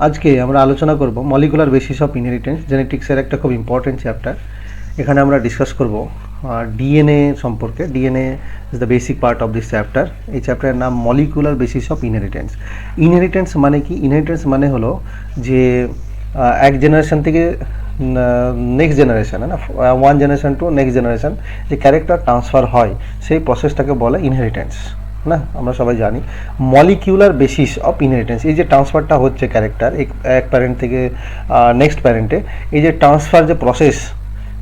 আজকে আমরা আলোচনা করব মলিকুলার বেসিস অফ ইনহেরিটেন্স, জেনেটিক্সের একটা খুব ইম্পর্টেন্ট চ্যাপ্টার। এখানে আমরা ডিসকাস করব ডিএনএ সম্পর্কে। DNA is the basic part of this chapter. এই চ্যাপ্টারের নাম molecular basis of inheritance. Inheritance মানে কি? ইনহেরিটেন্স মানে হলো যে এক জেনারেশন থেকে নেক্সট জেনারেশন, না, one generation to next generation যে ক্যারেক্টার ট্রান্সফার হয়, সেই প্রসেসটাকে বলে ইনহেরিটেন্স। না, আমরা সবাই জানি মলিকিউলার বেসিস অফ ইনহেরিটেন্স, এই যে ট্রান্সফারটা হচ্ছে ক্যারেক্টার এক প্যারেন্ট থেকে নেক্সট প্যারেন্টে, এই যে ট্রান্সফার যে প্রসেস,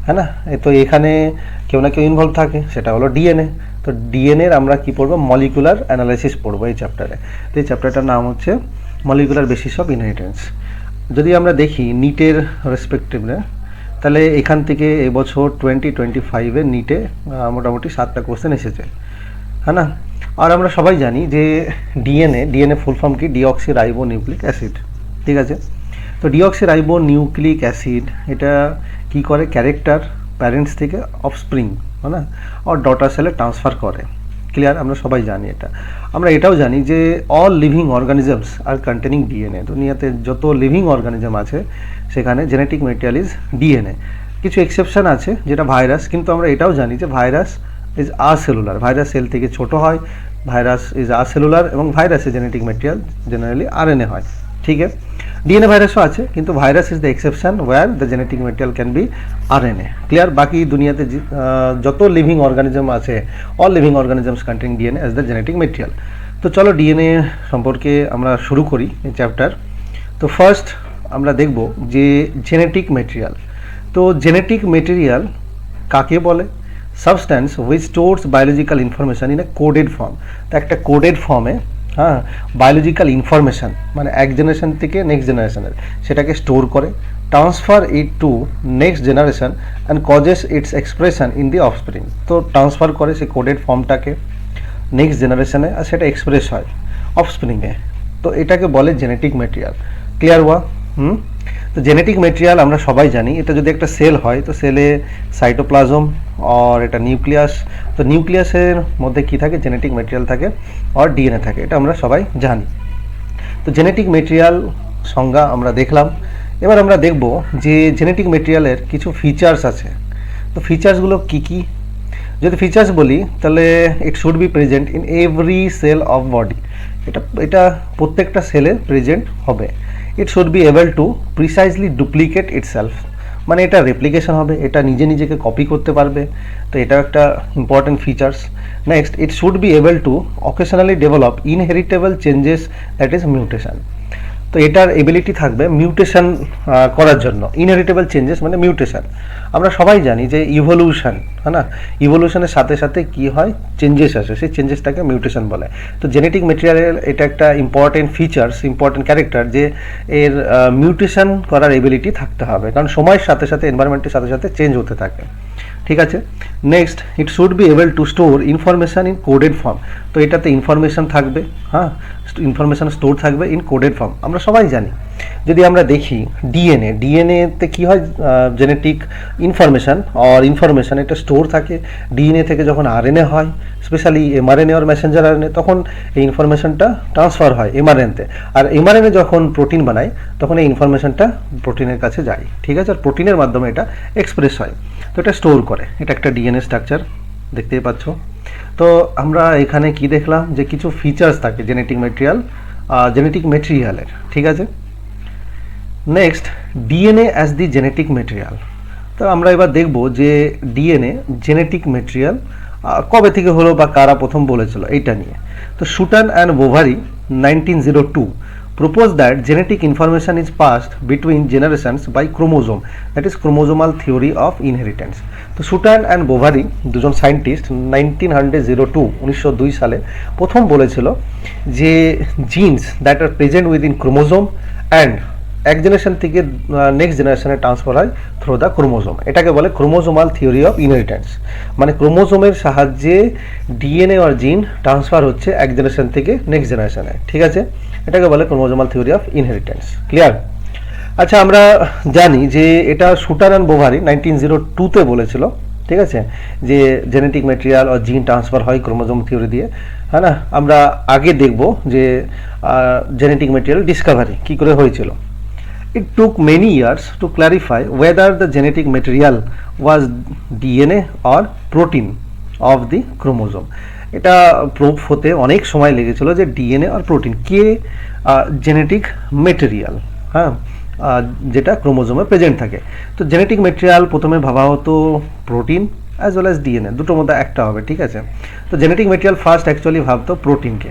হ্যাঁ না, তো এখানে কেউ না কেউ ইনভলভ থাকে, সেটা হলো ডিএনএ। তো ডিএনএর আমরা কি পড়বো? মলিকুলার অ্যানালাইসিস পড়বো এই চ্যাপ্টারে। তো এই চ্যাপ্টারটার নাম হচ্ছে মলিকুলার বেসিস অফ ইনহেরিটেন্স। যদি আমরা দেখি নিটের রেসপেক্টিভে, তাহলে এখান থেকে এবছর 2025-এ নিটে মোটামুটি 7টা কোশ্চেন এসেছে, হ্যাঁ না। আর আমরা সবাই জানি যে ডিএনএ ফুল ফর্ম কি? ডিঅক্সি রাইবো নিউক্লিক অ্যাসিড, ঠিক আছে। তো ডিঅক্সি রাইবো নিউক্লিক অ্যাসিড এটা কি করে? ক্যারেক্টার প্যারেন্টস থেকে অফস্প্রিং, হ্যাঁ না, আর ডটার সেলে ট্রান্সফার করে। ক্লিয়ার? আমরা সবাই জানি এটা। আমরা এটাও জানি যে অল লিভিং অর্গানিজমস আর কন্টেনিং ডিএনএ। দুনিয়াতে যত লিভিং অর্গানিজম আছে সেখানে জেনেটিক ম্যাটেরিয়াল ইজ ডিএনএ। কিছু এক্সেপশন আছে যেটা ভাইরাস, কিন্তু আমরা এটাও জানি যে ভাইরাস ইজ আরসেলুলার। ভাইরাস সেল থেকে ছোট হয়, ভাইরাস ইজ আরসেলুলার, এবং ভাইরাসের জেনেটিক ম্যাটেরিয়াল জেনারেলি আরএনএ হয়, ঠিক আছে। ডিএনএ ভাইরাসও আছে, কিন্তু virus is the exception where the genetic material can be RNA. Clear? বাকি দুনিয়াতে যত লিভিং অর্গানিজম আছে, all living organisms containing DNA as the genetic material. তো চলো ডিএনএ সম্পর্কে আমরা শুরু করি এই চ্যাপ্টার। তো ফার্স্ট আমরা দেখব যে জেনেটিক ম্যাটেরিয়াল। তো জেনেটিক ম্যাটেরিয়াল কাকে বলে? Substance which stores biological information in a coded form. তো একটা কোডেড ফর্মে, হ্যাঁ, বায়োলজিক্যাল ইনফরমেশান মানে এক জেনারেশন থেকে নেক্সট জেনারেশনের সেটাকে স্টোর করে, transfer it to next generation and causes its expression in the offspring. তো ট্রান্সফার করে সেই কোডেড ফর্মটাকে নেক্সট জেনারেশনে, আর সেটা এক্সপ্রেস হয় অফস্প্রিংয়ে। তো এটাকে বলে জেনেটিক ম্যাটেরিয়াল। ক্লিয়ার হওয়া? তো জেনেটিক ম্যাটেরিয়াল আমরা সবাই জানি, এটা যদি একটা সেল হয় তো সেলে সাইটোপ্লাজম আর এটা নিউক্লিয়াস। তো নিউক্লিয়াসের মধ্যে কি থাকে? জেনেটিক ম্যাটেরিয়াল থাকে আর ডিএনএ থাকে, এটা আমরা সবাই জানি। তো জেনেটিক ম্যাটেরিয়াল সংজ্ঞা আমরা দেখলাম। এবার আমরা দেখব যে জেনেটিক ম্যাটেরিয়ালের কিছু ফিচার্স আছে। তো ফিচার্সগুলো কি কি? যদি ফিচার্স বলি তাহলে it should be present in every cell of body. এটা প্রত্যেকটা সেলে প্রেজেন্ট হবে। It should be able to precisely duplicate itself, মানে এটা রেপ্লিকেশন হবে, এটা নিজেকে কপি করতে পারবে। তো এটা একটা important features. Next, it should be able to occasionally develop inheritable changes, that is mutation. তো এটার এবিলিটি থাকবে মিউটেশন করার জন্য। ইনহেরিটেবল চেঞ্জেস মানে মিউটেশন। আমরা সবাই জানি যে ইভলিউশন, হ্যাঁ না, ইভলিউশনের সাথে সাথে কি হয়? চেঞ্জেস আসে, সেই চেঞ্জেসটাকে মিউটেশন বলে। তো জেনেটিক ম্যাটেরিয়ালের এটা একটা ইম্পর্টেন্ট ফিচার্স, ইম্পর্টেন্ট ক্যারেক্টার, যে এর মিউটেশন করার এবিলিটি থাকতে হবে, কারণ সময়ের সাথে সাথে এনভায়রনমেন্টের সাথে সাথে চেঞ্জ হতে থাকে, ঠিক আছে। Next, it should be able two store information in coded form. তো এটাতে ইনফরমেশান থাকবে, হ্যাঁ, ইনফরমেশান স্টোর থাকবে ইন কোডেড ফর্ম। আমরা সবাই জানি, যদি আমরা দেখি ডিএনএতে কি হয়? জেনেটিক ইনফরমেশান আর ইনফরমেশান এটা স্টোর থাকে। ডিএনএ থেকে যখন আরএনএ হয়, স্পেশালি এমআরএনএ আর মেসেঞ্জার আরএনএ, তখন এই ইনফরমেশানটা ট্রান্সফার হয় এমআরএনএতে। আর এমআরএনএ যখন প্রোটিন বানায় তখন এই ইনফরমেশানটা প্রোটিনের কাছে যায়, ঠিক আছে। আর প্রোটিনের মাধ্যমে এটা এক্সপ্রেস হয়। তো এটা স্টোর করে, এটা একটা ডিএনএ স্ট্রাকচার, দেখতেই পাচ্ছ। তো আমরা এখানে কি দেখলাম? যে কিছু ফিচার্স থাকে জেনেটিক ম্যাটেরিয়ালের, ঠিক আছে। Next, DNA as the genetic material. তো আমরা এবার দেখব যে ডিএনএ জেনেটিক ম্যাটেরিয়াল কবে থেকে হলো বা কারা প্রথম বলেছিল এইটা নিয়ে। তো Sutton and Bovary 1902 proposed that genetic information is passed between generations by chromosome, that is chromosomal theory of inheritance. তো শুটান অ্যান্ড বোভারি দুজন সায়েন্টিস্ট 1902 সালে প্রথম বলেছিল যে genes that are present within chromosome and এক জেনারেশন থেকে next জেনারেশনে transfer হয় থ্রু দ্য ক্রোমোজোম। এটাকে বলে ক্রোমোজোমাল থিওরি অফ ইনহেরিটেন্স, মানে ক্রোমোজোমের সাহায্যে ডিএনএ আর জিন ট্রান্সফার হচ্ছে এক জেনারেশন থেকে নেক্সট জেনারেশনে, ঠিক আছে। এটাকে বলে chromosomal theory of inheritance. Clear? আচ্ছা, আমরা জানি যে এটা শুটার অ্যান্ড বোভারি 1902-তে বলেছিল, ঠিক আছে, যে জেনেটিক ম্যাটেরিয়াল আর জিন ট্রান্সফার হয় ক্রোমোজোম থিওরি দিয়ে, হ্যাঁ না। আমরা আগে দেখব যে জেনেটিক ম্যাটেরিয়াল ডিসকভারি কী করে হয়েছিল। It took many years to clarify whether the genetic material was DNA or protein of the chromosome. এটা প্রুফ হতে অনেক সময় লেগেছিল যে ডিএনএ আর প্রোটিন কে জেনেটিক মেটেরিয়াল, হ্যাঁ, যেটা ক্রোমোজোমে প্রেজেন্ট থাকে। তো জেনেটিক মেটেরিয়াল প্রথমে ভাবা হতো protein as well as DNA, দুটোর মধ্যে একটা হবে, ঠিক আছে। তো জেনেটিক মেটেরিয়াল ফার্স্ট অ্যাকচুয়ালি ভাবতো প্রোটিনকে,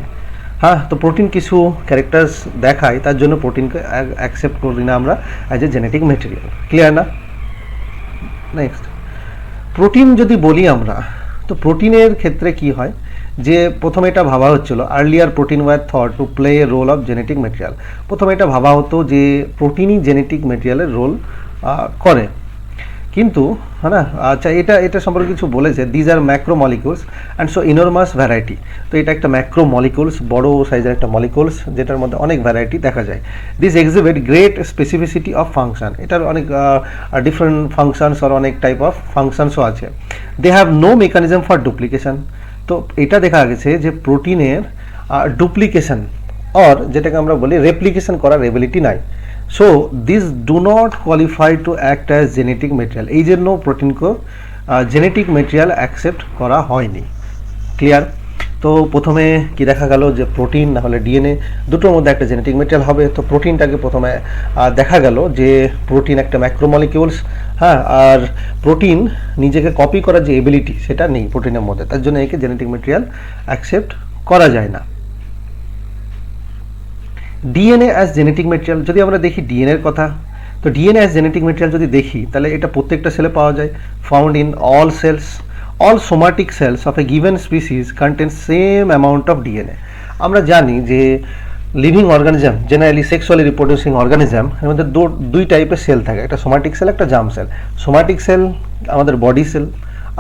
হ্যাঁ। তো প্রোটিন কিছু ক্যারেক্টার্স দেখায়, তার জন্য প্রোটিনকে অ্যাকসেপ্ট করি না আমরা as a genetic material. Clear না? নেক্সট, প্রোটিন যদি বলি আমরা, তো প্রোটিনের ক্ষেত্রে কি হয় যে প্রথমে এটা ভাবা হচ্ছিল earlier protein were thought to play a role of genetic material. প্রথমে এটা ভাবা হতো যে প্রোটিনই জেনেটিক মেটেরিয়ালের রোল করে, কিন্তু হ্যাঁ না, আচ্ছা এটা সম্পর্কে কিছু বলেছে, these are macro molecules and so enormous variety. তো এটা একটা ম্যাক্রো মলিকিউলস, বড় সাইজের একটা মলিকিউলস, যেটার মধ্যে অনেক ভ্যারাইটি দেখা যায়। This exhibit great specificity of function, এটার অনেক ডিফারেন্ট ফাংশনস আর অনেক টাইপ অফ ফাংশনসও আছে। They have no mechanism for duplication. তো এটা দেখা গেছে যে প্রোটিনের ডুপ্লিকেশন আর যেটাকে আমরা বলি রেপ্লিকেশন করার এবিলিটি নাই। So this do not qualify to act as genetic material, এই জন্য প্রোটিনকে জেনেটিক মেটেরিয়াল অ্যাকসেপ্ট করা হয়নি। ক্লিয়ার? তো প্রথমে কি দেখা গেল যে প্রোটিন না হলে ডিএনএ দুটোর মধ্যে একটা জেনেটিক মেটেরিয়াল হবে। তো প্রোটিনটাকে প্রথমে দেখা গেল যে প্রোটিন একটা ম্যাক্রোমলিকিউলস, হ্যাঁ, আর প্রোটিন নিজেকে কপি করার যে এবিলিটি সেটা নেই প্রোটিনের মধ্যে, তার জন্য একে জেনেটিক মেটেরিয়াল অ্যাকসেপ্ট করা যায় না। ডিএনএ অ্যাজ জেনেটিক মেটেরিয়াল যদি আমরা দেখি ডিএনএর কথা, তো ডিএনএ অ্যাজ জেনেটিক মেটেরিয়াল যদি দেখি তাহলে এটা প্রত্যেকটা সেলে পাওয়া যায়, found in all cells. All somatic cells of a given species contain same amount of DNA. আমরা জানি যে living organism, generally sexually reproducing organism, এর মধ্যে দুই টাইপের সেল থাকে, একটা সোমাটিক সেল, একটা জার্ম সেল। সোমাটিক সেল আমাদের বডি সেল,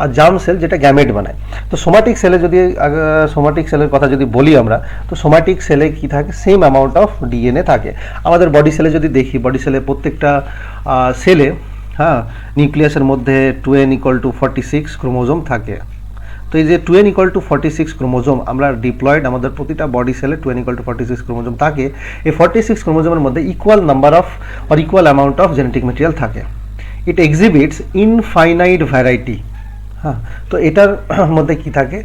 আর জার্ম সেল যেটা গ্যামেট বানায়। তো সোমাটিক সেলে যদি সোমাটিক সেলের কথা যদি বলি আমরা, তো সোমাটিক সেলে কি থাকে, সেম অ্যামাউন্ট অফ ডিএনএ থাকে। আমাদের বডি সেলে যদি দেখি, বডি সেলে প্রত্যেকটা সেলে, হ্যাঁ, নিউক্লিয়াসের মধ্যে 2n=46 ক্রোমোজোম থাকে। তো এই যে 2n=46 ক্রোমোজোম আমরা ডিপ্লয়েড, আমাদের প্রতিটা বডি সেলে 2n=46 ক্রোমোজোম থাকে। এই 46 ক্রোমোজোমের মধ্যে equal number of or equal amount of genetic material থাকে। ইট এক্সিবিটস ইনফাইনাইট ভ্যারাইটি, হ্যাঁ। তো এটার মধ্যে কি থাকে,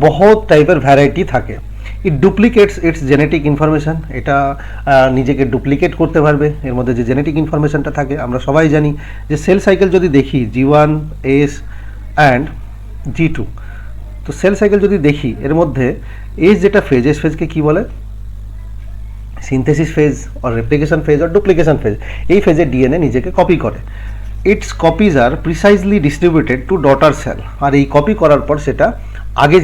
বহুত টাইপের ভ্যারাইটি থাকে। ইট ডুপ্লিকেটস ইটস জেনেটিক ইনফরমেশন, এটা নিজেকে ডুপ্লিকেট করতে পারবে। এর মধ্যে যে জেনেটিক ইনফরমেশনটা থাকে, আমরা সবাই জানি যে সেল সাইকেল যদি দেখি G1 S অ্যান্ড G2, তো সেল সাইকেল যদি দেখি এর মধ্যে এস যেটা ফেজ, এস ফেজকে কি বলে, সিনথেসিস ফেজ আর রেপ্লিকেশন ফেজ আর ডুপ্লিকেশন ফেজ। এই ফেজে ডিএনএ নিজেকে কপি করে। Its copies are precisely distributed to daughter cell, আর এই কপি করার পর সেটা আগে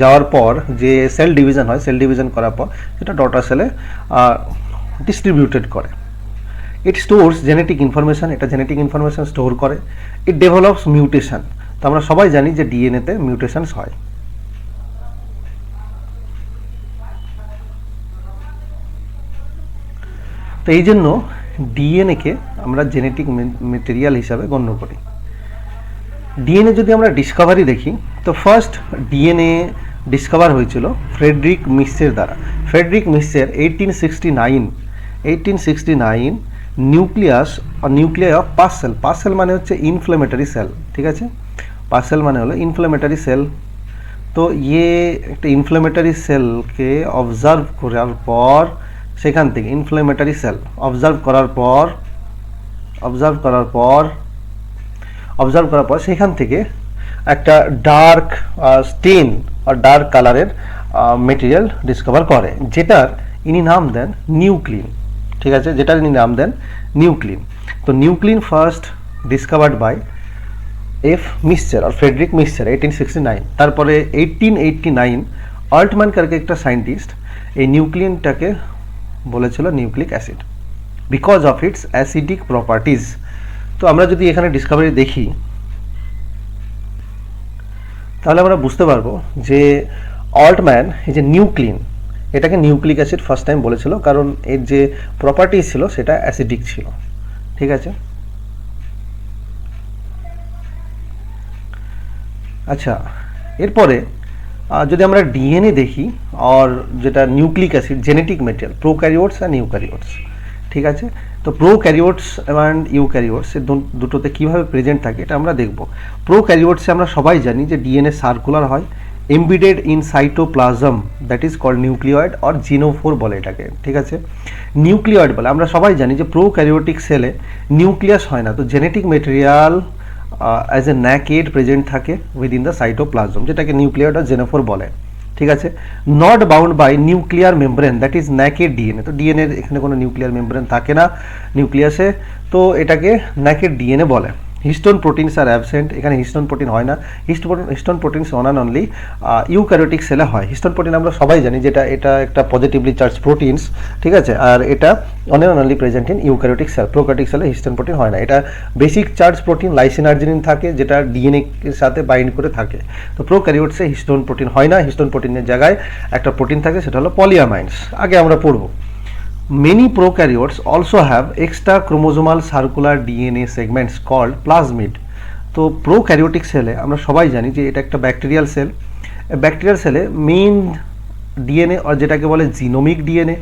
যাওয়ার পর যে সেল ডিভিশন হয়, সেল ডিভিশন করার পর সেটা ডটার সেলে ডিস্ট্রিবিউটেড করে। ইট স্টোরস জেনেটিক ইনফরমেশন, এটা জেনেটিক ইনফরমেশন স্টোর করে। ইট ডেভেলপস মিউটেশন, তো আমরা সবাই জানি যে ডিএনএতে মিউটেশনস হয়। তো এই জন্য ডিএনএকে আমরা জেনেটিক মেটেরিয়াল হিসাবে গণ্য করি। ডিএনএ যদি আমরা ডিসকভারি দেখি, তো ফার্স্ট ডিএনএ ডিসকভার হয়েছিল ফ্রেডরিক মিসের দ্বারা। Friedrich Miescher 1869 nuclei of pus cell. Pus cell মানে হচ্ছে ইনফ্লেমেটারি সেল, ঠিক আছে। পাস সেল মানে হলো ইনফ্লেমেটারি সেল। তো একটা ইনফ্লেমেটারি সেলকে অবজার্ভ করার পর, সেখান থেকে ইনফ্লেমেটারি সেল অবজার্ভ করার পর সেখান থেকে একটা ডার্ক স্টেন আর ডার্ক কালারের মেটেরিয়াল ডিসকভার করে, যেটার ইনি নাম দেন নিউক্লিন, ঠিক আছে, যেটার ইনি নাম দেন নিউক্লিন। তো nuclein first discovered by F Miescher আর ফ্রেডরিক মিসচার 1869। তারপরে 1889 অল্টম্যান কারকে একটা সায়েন্টিস্ট এই নিউক্লিনটাকে বলেছিল nucleic acid, because of its acidic properties. তো আমরা যদি এখানে ডিসকভারি দেখি তাহলে আমরা বুঝতে পারবো যে অল্টম্যান এই যে নিউক্লিন, এটাকে নিউক্লিক অ্যাসিড ফার্স্ট টাইম বলেছিল, কারণ এর যে প্রপার্টিজ ছিল সেটা অ্যাসিডিক ছিল, ঠিক আছে। আচ্ছা, এরপরে যদি আমরা ডিএনএ দেখি আর যেটা nucleic acid genetic material prokaryotes and eukaryotes, ঠিক আছে। তো প্রোক্যারিওটস অ্যান্ড ইউক্যারিওটস এর দুটোতে কীভাবে প্রেজেন্ট থাকে এটা আমরা দেখব। প্রোক্যারিওটসে আমরা সবাই জানি যে ডিএনএ সার্কুলার হয়, embedded in cytoplasm, that is called nucleoid or genophore বলে এটাকে, ঠিক আছে। নিউক্লিয়েড বলে আমরা সবাই জানি যে প্রোক্যারিওটিক সেলে নিউক্লিয়াস হয় না, তো genetic material as a naked present থাকে উইদিন দ্য সাইটোপ্লাজম, যেটাকে নিউক্লিয়েড আর জেনোফোর বলে, ঠিক আছে। Not bound by nuclear membrane, that is naked DNA. তো ডিএনএর এখানে কোনো নিউক্লিয়ার মেমব্রেন থাকে না নিউক্লিয়াসে, তো এটাকে ন্যাকেড ডিএনএ বলে। হিস্টোন প্রোটিনস আর অ্যাবসেন্ট, এখানে হিস্টোন প্রোটিন হয় না। Histone proteins one and only eukaryotic সেলে হয়। হিস্টোন প্রোটিন আমরা সবাই জানি যেটা এটা একটা পজিটিভলি চার্জ প্রোটিনস, ঠিক আছে, আর এটা only present in eukaryotic sell. Prokaryotic সেলে হিস্টোন প্রোটিন হয় না। এটা basic charge protein lysine arginine থাকে, যেটা ডিএনএ এর সাথে বাইন্ড করে থাকে। তো প্রোক্যারিওটসে হিস্টোন প্রোটিন হয় না। হিস্টোন প্রোটিনের জায়গায় একটা প্রোটিন থাকে, সেটা হলো পলিয়ামাইন্স, আগে আমরা পড়বো। Many prokaryotes also have extra chromosomal circular DNA segments called plasmid. তো প্রোক্যারিওটিক সেলে আমরা সবাই জানি যে এটা একটা ব্যাকটেরিয়াল সেল। ব্যাকটেরিয়াল সেলে মেইন ডিএনএ আর যেটাকে বলে জিনোমিক ডিএনএ,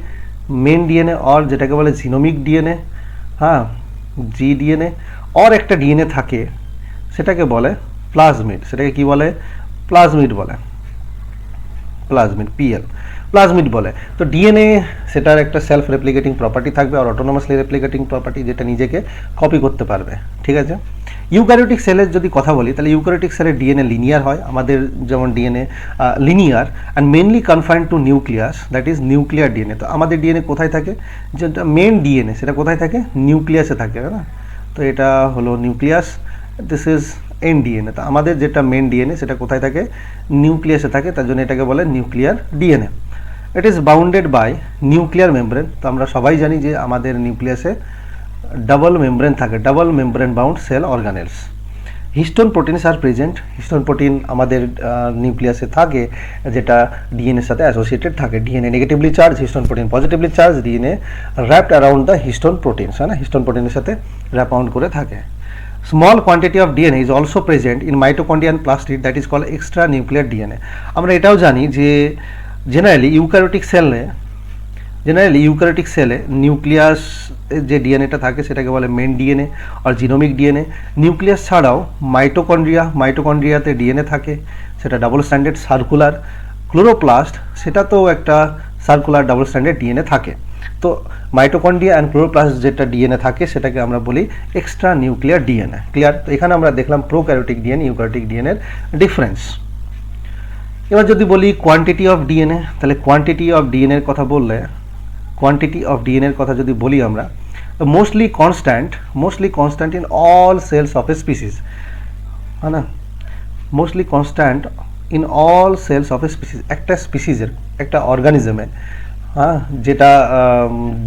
মেন ডিএনএ আর যেটাকে বলে জিনোমিক ডিএনএ, হ্যাঁ, জি ডিএনএ আর একটা ডিএনএ থাকে, সেটাকে বলে প্লাজমিড। সেটাকে কি বলে? প্লাজমিড বলে, প্লাজমিড, পিএল, প্লাজমিড বলে। তো ডিএনএ সেটার একটা সেলফ রেপ্লিকেটিং প্রপার্টি থাকবে আর অটোনোমাসলি রেপ্লিকেটিং প্রপার্টি, যেটা নিজেকে কপি করতে পারবে, ঠিক আছে। ইউক্যারিওটিক সেলের যদি কথা বলি তাহলে ইউক্যারিওটিক সেলের ডিএনএ লিনিয়ার হয়, আমাদের যেমন DNA linear and mainly confined two nucleus, that is nuclear DNA. তো আমাদের ডিএনএ কোথায় থাকে? যেটা মেন ডিএনএ সেটা কোথায় থাকে? নিউক্লিয়াসে থাকে, না? তো এটা হলো nucleus, this is an DNA. তো আমাদের যেটা মেন ডিএনএ সেটা কোথায় থাকে? নিউক্লিয়াসে থাকে, তার জন্য এটাকে বলে nuclear DNA. It is bounded by nuclear membrane. তো আমরা সবাই জানি যে আমাদের নিউক্লিয়াসে ডাবল মেমব্রেন থাকে, double membrane bound cell organelles. Histone proteins are present. Histone protein আমাদের নিউক্লিয়াসে থাকে, যেটা ডিএনএর সাথে অ্যাসোসিয়েটেড থাকে। DNA negatively charge, histone protein positively charge. DNA wrapped around the histone proteins, হ্যাঁ না, হিস্টোন প্রোটিনের সাথে র্যাপ আউন্ড করে থাকে। Small quantity of DNA is also present in mitochondria and plastid, that is called extra nuclear DNA. আমরা এটাও জানি যে জেনারেলি ইউক্যারিওটিক সেলে নিউক্লিয়াস যে ডিএনএটা থাকে সেটাকে বলে মেন ডিএনএ আর জিনোমিক ডিএনএ। নিউক্লিয়াস ছাড়াও মাইটোকন্ড্রিয়াতে ডিএনএ থাকে, সেটা ডাবল স্ট্যান্ডার্ড সার্কুলার। ক্লোরোপ্লাস্ট সেটাতেও একটা সার্কুলার ডাবল স্ট্যান্ডার্ড ডিএনএ থাকে। তো মাইটোকন্ড্রিয়া অ্যান্ড ক্লোরোপ্লাস্ট যেটা ডিএনএ থাকে সেটাকে আমরা বলি এক্সট্রা নিউক্লিয়ার ডিএনএ। ক্লিয়ার? তো এখানে আমরা দেখলাম প্রোক্যারিওটিক ডিএনএ ইউক্যারিওটিক ডিএনএর ডিফারেন্স। এবার যদি বলি কোয়ান্টিটি অফ ডিএনএ, তাহলে কোয়ান্টিটি অফ ডিএনএর কথা যদি বলি আমরা, mostly constant in all cells of a species, হ্যাঁ না, mostly constant in all cells of a species. একটা স্পিসিসের, একটা অর্গানিজমের, হ্যাঁ, যেটা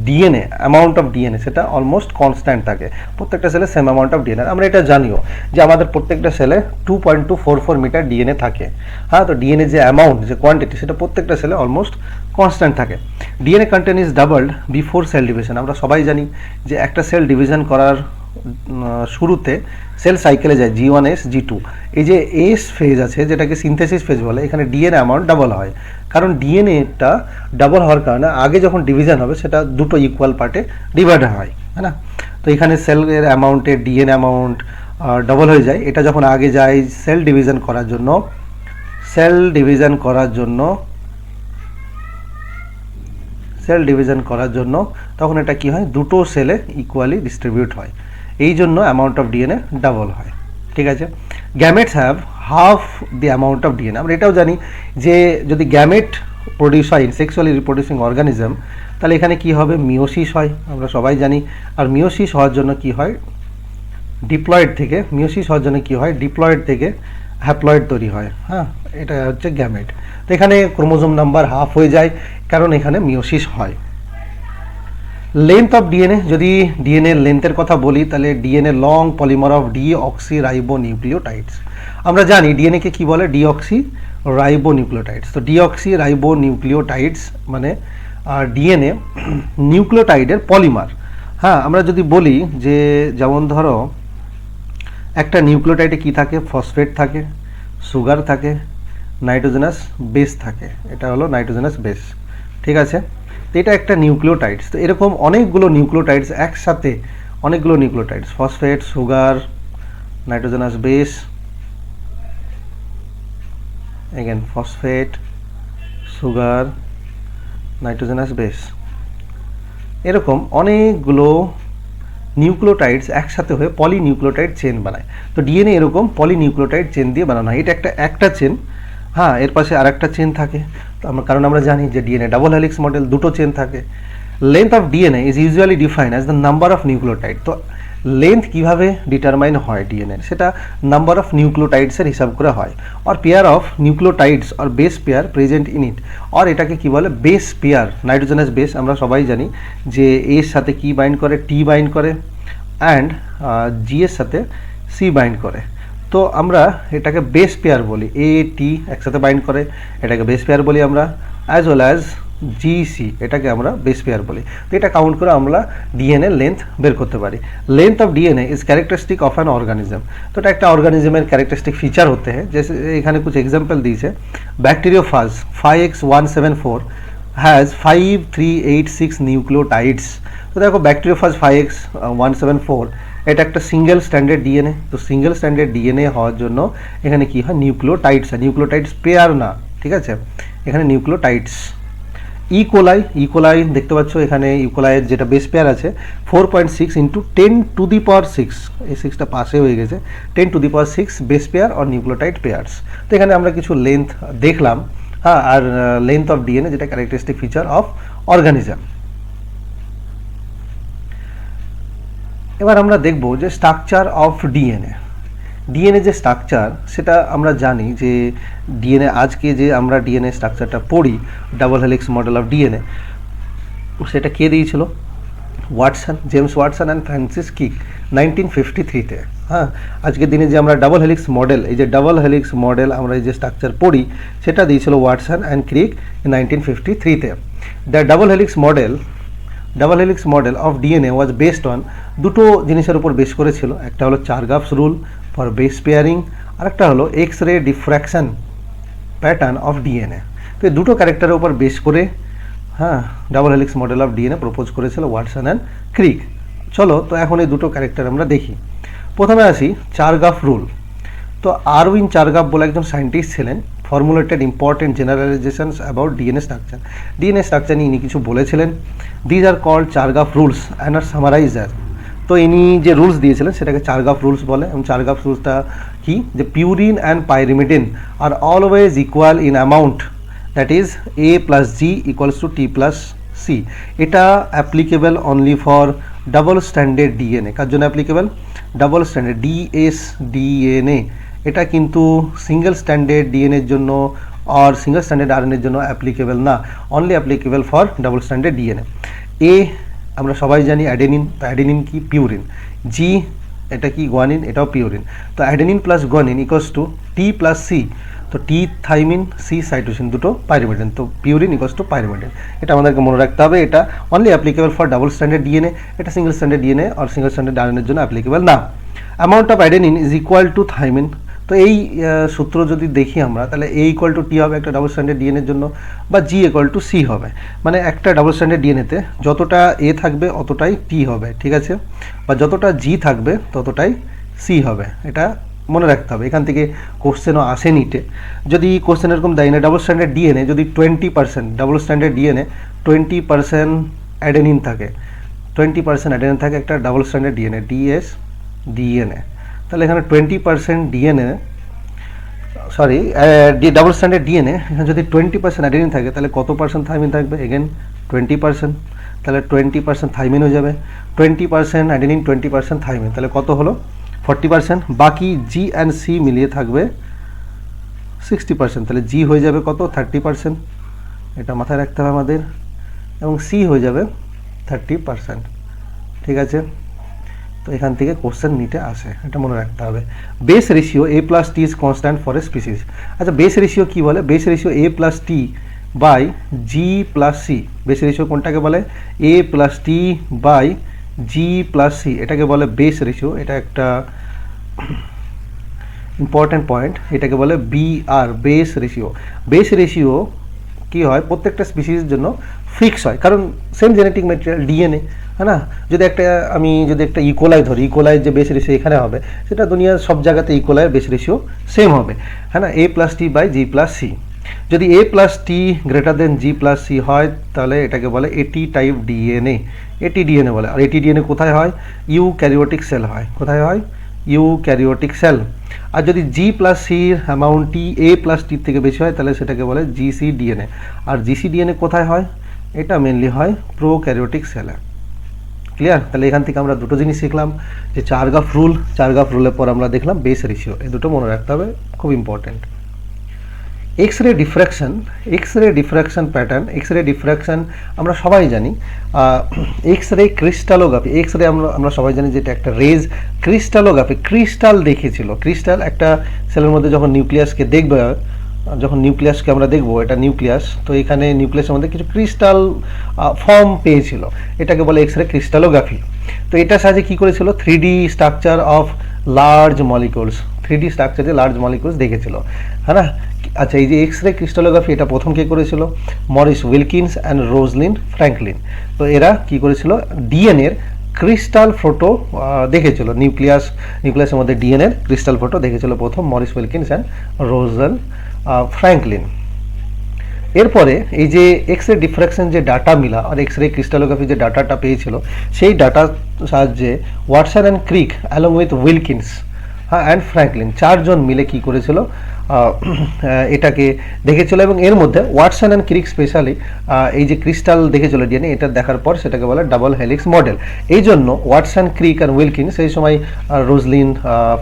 ডিএনএ অ্যামাউন্ট অফ ডিএনএ সেটা অলমোস্ট কনস্ট্যান্ট থাকে, প্রত্যেকটা সেলে সেম অ্যামাউন্ট অফ ডিএনএ। আমরা এটা জানিও যে আমাদের প্রত্যেকটা সেলে 2.244 মিটার ডিএনএ থাকে, হ্যাঁ। তো ডিএনএ যে অ্যামাউন্ট, যে কোয়ান্টিটি, সেটা প্রত্যেকটা সেলে অলমোস্ট কনস্ট্যান্ট থাকে। DNA content is doubled before cell division. আমরা সবাই জানি যে একটা সেল ডিভিশন করার শুরুতে সেল সাইকেলে যায় G1S G2, এই যে এস ফেজ আছে যেটাকে সিনথেসিস ফেজ বলে, এখানে ডিএনএ অ্যামাউন্ট ডাবল হয়। কারণ ডিএনএটা ডাবল হওয়ার কারণে আগে যখন ডিভিশন হবে সেটা দুটো ইকুয়াল পার্টে ডিভাইড হয়, হ্যাঁ না। তো এখানে সেলের অ্যামাউন্টে ডিএনএ অ্যামাউন্ট ডাবল হয়ে যায়। এটা যখন আগে যায় সেল ডিভিশন করার জন্য তখন এটা কি হয়? দুটো সেলে ইকুয়ালি ডিস্ট্রিবিউট হয়, এই জন্য অ্যামাউন্ট অফ ডিএনএ ডাবল হয়, ঠিক আছে। Gametes have half the amount of DNA. আমরা এটাও জানি যে যদি গ্যামেট প্রডিউস হয় ইন সেক্সুয়ালি রিপ্রডিউসিং অর্গানিজম, তাহলে এখানে কি হবে? মিওসিস হয়, আমরা সবাই জানি। আর মিওসিস হওয়ার জন্য কি হয়? ডিপ্লয়েড থেকে হ্যাপ্লয়েড তৈরি হয়, হ্যাঁ, এটা হচ্ছে গ্যামেট। তো এখানে ক্রোমোজোম নাম্বার হাফ হয়ে যায়, কারণ এখানে মিওসিস হয়। লেন্থ অফ ডিএনএ, যদি ডিএনএ লেন্থের কথা বলি তাহলে DNA long polymer of deoxy ribo nucleotides. আমরা জানি ডিএনএকে কি বলে? Deoxy ribo nucleotides. তো ডিঅক্সি রাইবো নিউক্লিওটাইডস মানে ডিএনএ নিউক্লিওটাইডের পলিমার। হ্যাঁ, আমরা যদি বলি যে যেমন ধরো একটা নিউক্লিওটাইডে কি থাকে? ফসফেট থাকে, সুগার থাকে, নাইট্রোজেনাস বেস থাকে, এটা হলো নাইট্রোজেনাস বেস, ঠিক আছে। তো এটা একটা নিউক্লিওটাইডস। তো এরকম অনেকগুলো নিউক্লিওটাইডস একসাথে, অনেকগুলো nucleotides, phosphate, sugar, nitrogenous base, again phosphate, sugar, nitrogenous base, এরকম অনেকগুলো নিউক্লিওটাইডস একসাথে হয়ে পলিনিউক্লিওটাইড চেন বানায়। তো ডিএনএ এরকম পলিনিউক্লিওটাইড চেন দিয়ে বানানো হয়। এটা একটা চেন, হ্যাঁ, এর পাশে আরেকটা চেন থাকে। তো কারণ আমরা জানি যে ডিএনএ ডাবল হেলিক্স মডেল, দুটো চেন থাকে। Length of DNA is usually defined as the number of nucleotide. তো লেন্থ কিভাবে ডিটারমাইন হয় ডিএনএ, সেটা নাম্বার অফ নিউক্লিওটাইডসের হিসাব করে হয়, আর pair of nucleotides or base pair present in it. আর এটাকে কি বলে, বেস পেয়ার। নাইট্রোজেনাস বেস আমরা সবাই জানি যে এর সাথে কি বাইন্ড করে, টি বাইন্ড করে, অ্যান্ড জি এর সাথে সি বাইন্ড করে। তো আমরা এটাকে বেস পেয়ার বলি, এ টি একসাথে বাইন্ড করে, এটাকে বেস পেয়ার বলি আমরা, অ্যাজ ওয়েল অ্যাজ জিসি, এটাকে আমরা বেস পেয়ার বলি। তো এটা কাউন্ট করে আমরা ডিএনএ লেন্থ বের করতে পারি। Length of DNA is characteristic of an organism. তো এটা একটা অর্গানিজমের ক্যারেক্টারিস্টিক ফিচার হতে हैं। जैसे এখানে कुछ एग्जाम्पल দিয়েছে, ব্যাকটেরিওফাজ 5x174 हैज़ 5386 নিউক্লিওটাইডস। তো দেখো ব্যাকটেরিওফাজ 5x174 এটা একটা সিঙ্গেল স্ট্যান্ডার্ড ডিএনএ। তো সিঙ্গেল স্ট্যান্ডার্ড ডিএনএ হওয়ার জন্য এখানে কি হয়, নিউক্লিওটাইডস হয়, নিউক্লিওটাইডস পেয়ার না, ঠিক আছে, এখানে নিউক্লিওটাইডস। ইকোলাই দেখতে পাচ্ছ এখানে, ইকোলাইয়ের যেটা বেস পেয়ার আছে 4.6 ইন্টু 10⁶, এই 6টা পাশে হয়ে গেছে, 10⁶ বেস পেয়ার আর নিউক্লিওটাইড পেয়ার্স। তো এখানে আমরা কিছু লেন্থ দেখলাম, হ্যাঁ, আর লেন্থ অফ ডিএনএ যেটা ক্যারেক্টারিস্টিক ফিচার অফ অর্গানিজম। এবার আমরা দেখব যে স্ট্রাকচার অফ ডিএনএ। ডিএনএ যে স্ট্রাকচার সেটা আমরা জানি যে ডিএনএ, আজকে যে আমরা ডিএনএ স্ট্রাকচারটা পড়ি, double helix model of DNA, সেটা কে দিয়েছিল, Watson, James Watson and Francis কিক 1953-তে। হ্যাঁ, আজকের দিনে যে আমরা ডাবল হেলিক্স মডেল, এই যে ডাবল হেলিক্স মডেল আমরা এই যে স্ট্রাকচার পড়ি, সেটা দিয়েছিল ওয়াটসন অ্যান্ড ক্রিক 1953-তে। The double helix model of DNA was based on, দুটো জিনিসের উপর বেস করেছিল। একটা হলো Chargaff's rule for base pairing, আর একটা হলো X ray diffraction pattern of DNA. তো এই দুটো ক্যারেক্টারের উপর বেস করে, হ্যাঁ, double helix model of DNA propose করেছিল ওয়াটসন অ্যান্ড ক্রিক। চলো, তো এখন এই দুটো ক্যারেক্টার আমরা দেখি। প্রথমে আসি চারগাফ রুল। তো আরউইন চারগাফ বলে একজন সায়েন্টিস্ট ছিলেন, formulated important generalisations about DNA structure. DNA structure নিয়ে ইনি কিছু বলেছিলেন। These are called Chargaff rules and are summariser. তো ইনি যে রুলস দিয়েছিলেন সেটাকে চারগাফ রুলস বলে। এবং চারগাফ রুলসটা কি, যে purine and pyrimidine are always equal in amount, that is A + G = T + C। এটা applicable only for double standard DNA. কার জন্য অ্যাপ্লিকেবল, ডাবল স্ট্যান্ডার্ড dsDNA। এটা কিন্তু সিঙ্গেল স্ট্যান্ডার্ড ডিএনএর জন্য আর সিঙ্গেল স্ট্যান্ডার্ড আরএনএর জন্য অ্যাপ্লিকেবল না, only applicable for double standard DNA. এ আমরা সবাই জানি অ্যাডেনিন, তো অ্যাডেনিন কি, পিউরিন। জি এটা কি, গুয়ানিন, এটাও পিউরিন। তো adenine plus guanine = T + C। তো টি থাইমিন, সি সাইটোসিন, দুটো পাইরিমিডিন। তো পিউরিন = পাইরিমিডিন। এটা আমাদেরকে মনে রাখতে হবে। এটা only applicable for double standard DNA, এটা সিঙ্গেল স্ট্যান্ডার্ড ডিএনএ আর সিঙ্গেল স্ট্যান্ডার্ড আরএনএর জন্য অ্যাপ্লিকেবল না। Amount of adenine is equal to thymine. তো এই সূত্র যদি দেখি আমরা, তাহলে A = T হবে একটা ডাবল স্ট্যান্ডার্ড ডিএনএর জন্য, বা G = C হবে। মানে একটা ডাবল স্ট্যান্ডার্ড ডিএনএতে যতটা A থাকবে অতটাই T হবে, ঠিক আছে, বা যতটা G থাকবে ততটাই C হবে। এটা মনে রাখতে হবে। এখান থেকে কোশ্চেনও আসে নিটে। যদি কোশ্চেন এরকম দেয় না, ডাবল স্ট্যান্ডার্ড ডিএনএ যদি 20%, ডাবল স্ট্যান্ডার্ড ডিএনএ 20% অ্যাডেনিন থাকে, 20% অ্যাডেনিন থাকে একটা ডাবল স্ট্যান্ডার্ড ডিএনএ, dsDNA। তাহলে এখানে 20% DNA, sorry, double standard DNA, এখানে যদি 20% অ্যাডেনিন থাকে তাহলে কত পার্সেন্ট থাইমিন থাকবে, এগেন 20%। তাহলে 20% থাইমিন হয়ে যাবে, 20% অ্যাডেনিন, 20% থাইমিন, তাহলে কত হলো 40%। বাকি জি অ্যান্ড সি মিলিয়ে থাকবে 60%। তাহলে জি হয়ে যাবে কত, 30%। এটা মাথায় রাখতে হবে আমাদের। এবং সি হয়ে যাবে 30%, ঠিক আছে। তো এখান থেকে কোশ্চেন নিতে আসে, এটা মনে রাখতে হবে। Base ratio A + T is constant for a species. আচ্ছা, বেস রেশিও কি বলে, base ratio A + T by G + C। Base ratio কোনটাকে বলে, A + T by G + C, এটাকে বলে বেস রেশিও। এটা একটা ইম্পর্ট্যান্ট পয়েন্ট, এটাকে বলে BR, base ratio. Base ratio কি হয়, প্রত্যেকটা স্পিসিসের জন্য ফিক্স হয়, কারণ সেম জেনেটিক ম্যাটেরিয়াল ডিএনএ, হ্যাঁ না। যদি একটা ইকোলাই ধরি, ইকোলাই যে বেস রেশিও এখানে হবে, সেটা দুনিয়ার সব জায়গাতে ইকোলাই বেস রেশিও সেম হবে, হ্যাঁ না, A+T/G+C। যদি A+T গ্রেটার দেন G+C হয়, তাহলে এটাকে বলে এটি টাইপ ডিএনএ, এটি ডিএনএ বলে। আর এটি ডিএনএ কোথায় হয়? ইউক্যারিওটিক সেল হয়। কোথায় হয়? Eukaryotic sell. আর যদি G+Cর অ্যামাউন্টটি A+T থেকে বেশি হয়, তাহলে সেটাকে বলে GC ডিএনএ। আর GC ডিএনএ কোথায় হয়? এটা মেনলি হয় প্রোক্যারিওটিক সেলে। ক্লিয়ার? তাহলে এখান থেকে আমরা দুটো জিনিস শিখলাম, যে চারগাফ রুলের পর আমরা দেখলাম বেস রেশিও। এই দুটো মনে রাখতে হবে, খুব important. X ray diffraction pattern. X ray diffraction আমরা সবাই জানি। X ray crystallography, X ray আমরা সবাই জানি যে এটা একটা রেজ। ক্রিস্টালোগ্রাফি, ক্রিস্টাল দেখেছিল। ক্রিস্টাল একটা সেলের মধ্যে যখন নিউক্লিয়াসকে আমরা দেখবো, এটা নিউক্লিয়াস, তো এখানে নিউক্লিয়াসের মধ্যে কিছু ক্রিস্টাল ফর্ম পেয়েছিল, এটাকে বলে এক্স রে ক্রিস্টালোগ্রাফি। তো এটার সাহায্যে কী করেছিল? 3D structure of large molecules, 3D স্ট্রাকচারে লার্জ মলিকিউলস দেখেছিল, হ্যাঁ না। আচ্ছা, এই যে এক্স রে ক্রিস্টালোগ্রাফি, এটা প্রথম কে করেছিল? Maurice Wilkins and Rosalind Franklin. তো এরা কি করেছিল? ডিএনএর ক্রিস্টাল ফটো দেখেছিল, নিউক্লিয়াসের মধ্যে ডিএনএর ক্রিস্টাল ফটো দেখেছিল প্রথম Morris Wilkins and Rosalind Franklin. এরপরে এই যে এক্স রে ডিফ্র্যাকশন যে ডাটা মিলা আর এক্স রে ক্রিস্টালোগ্রাফি যে ডাটাটা পেয়েছিল, সেই ডাটার সাহায্যে Watson and ক্রিক along with Wilkins and Franklin চারজন মিলে কি করেছিল? এটাকে দেখেছিল। এবং এর মধ্যে ওয়াটসন অ্যান্ড ক্রিক স্পেশালি এই যে ক্রিস্টাল দেখেছিল ডিএনএ, এটা দেখার পর সেটাকে বলে ডাবল হেলিক্স মডেল। এই জন্য ওয়াটসন, ক্রিক আর উইলকিন্স, সেই সময় রোজলিন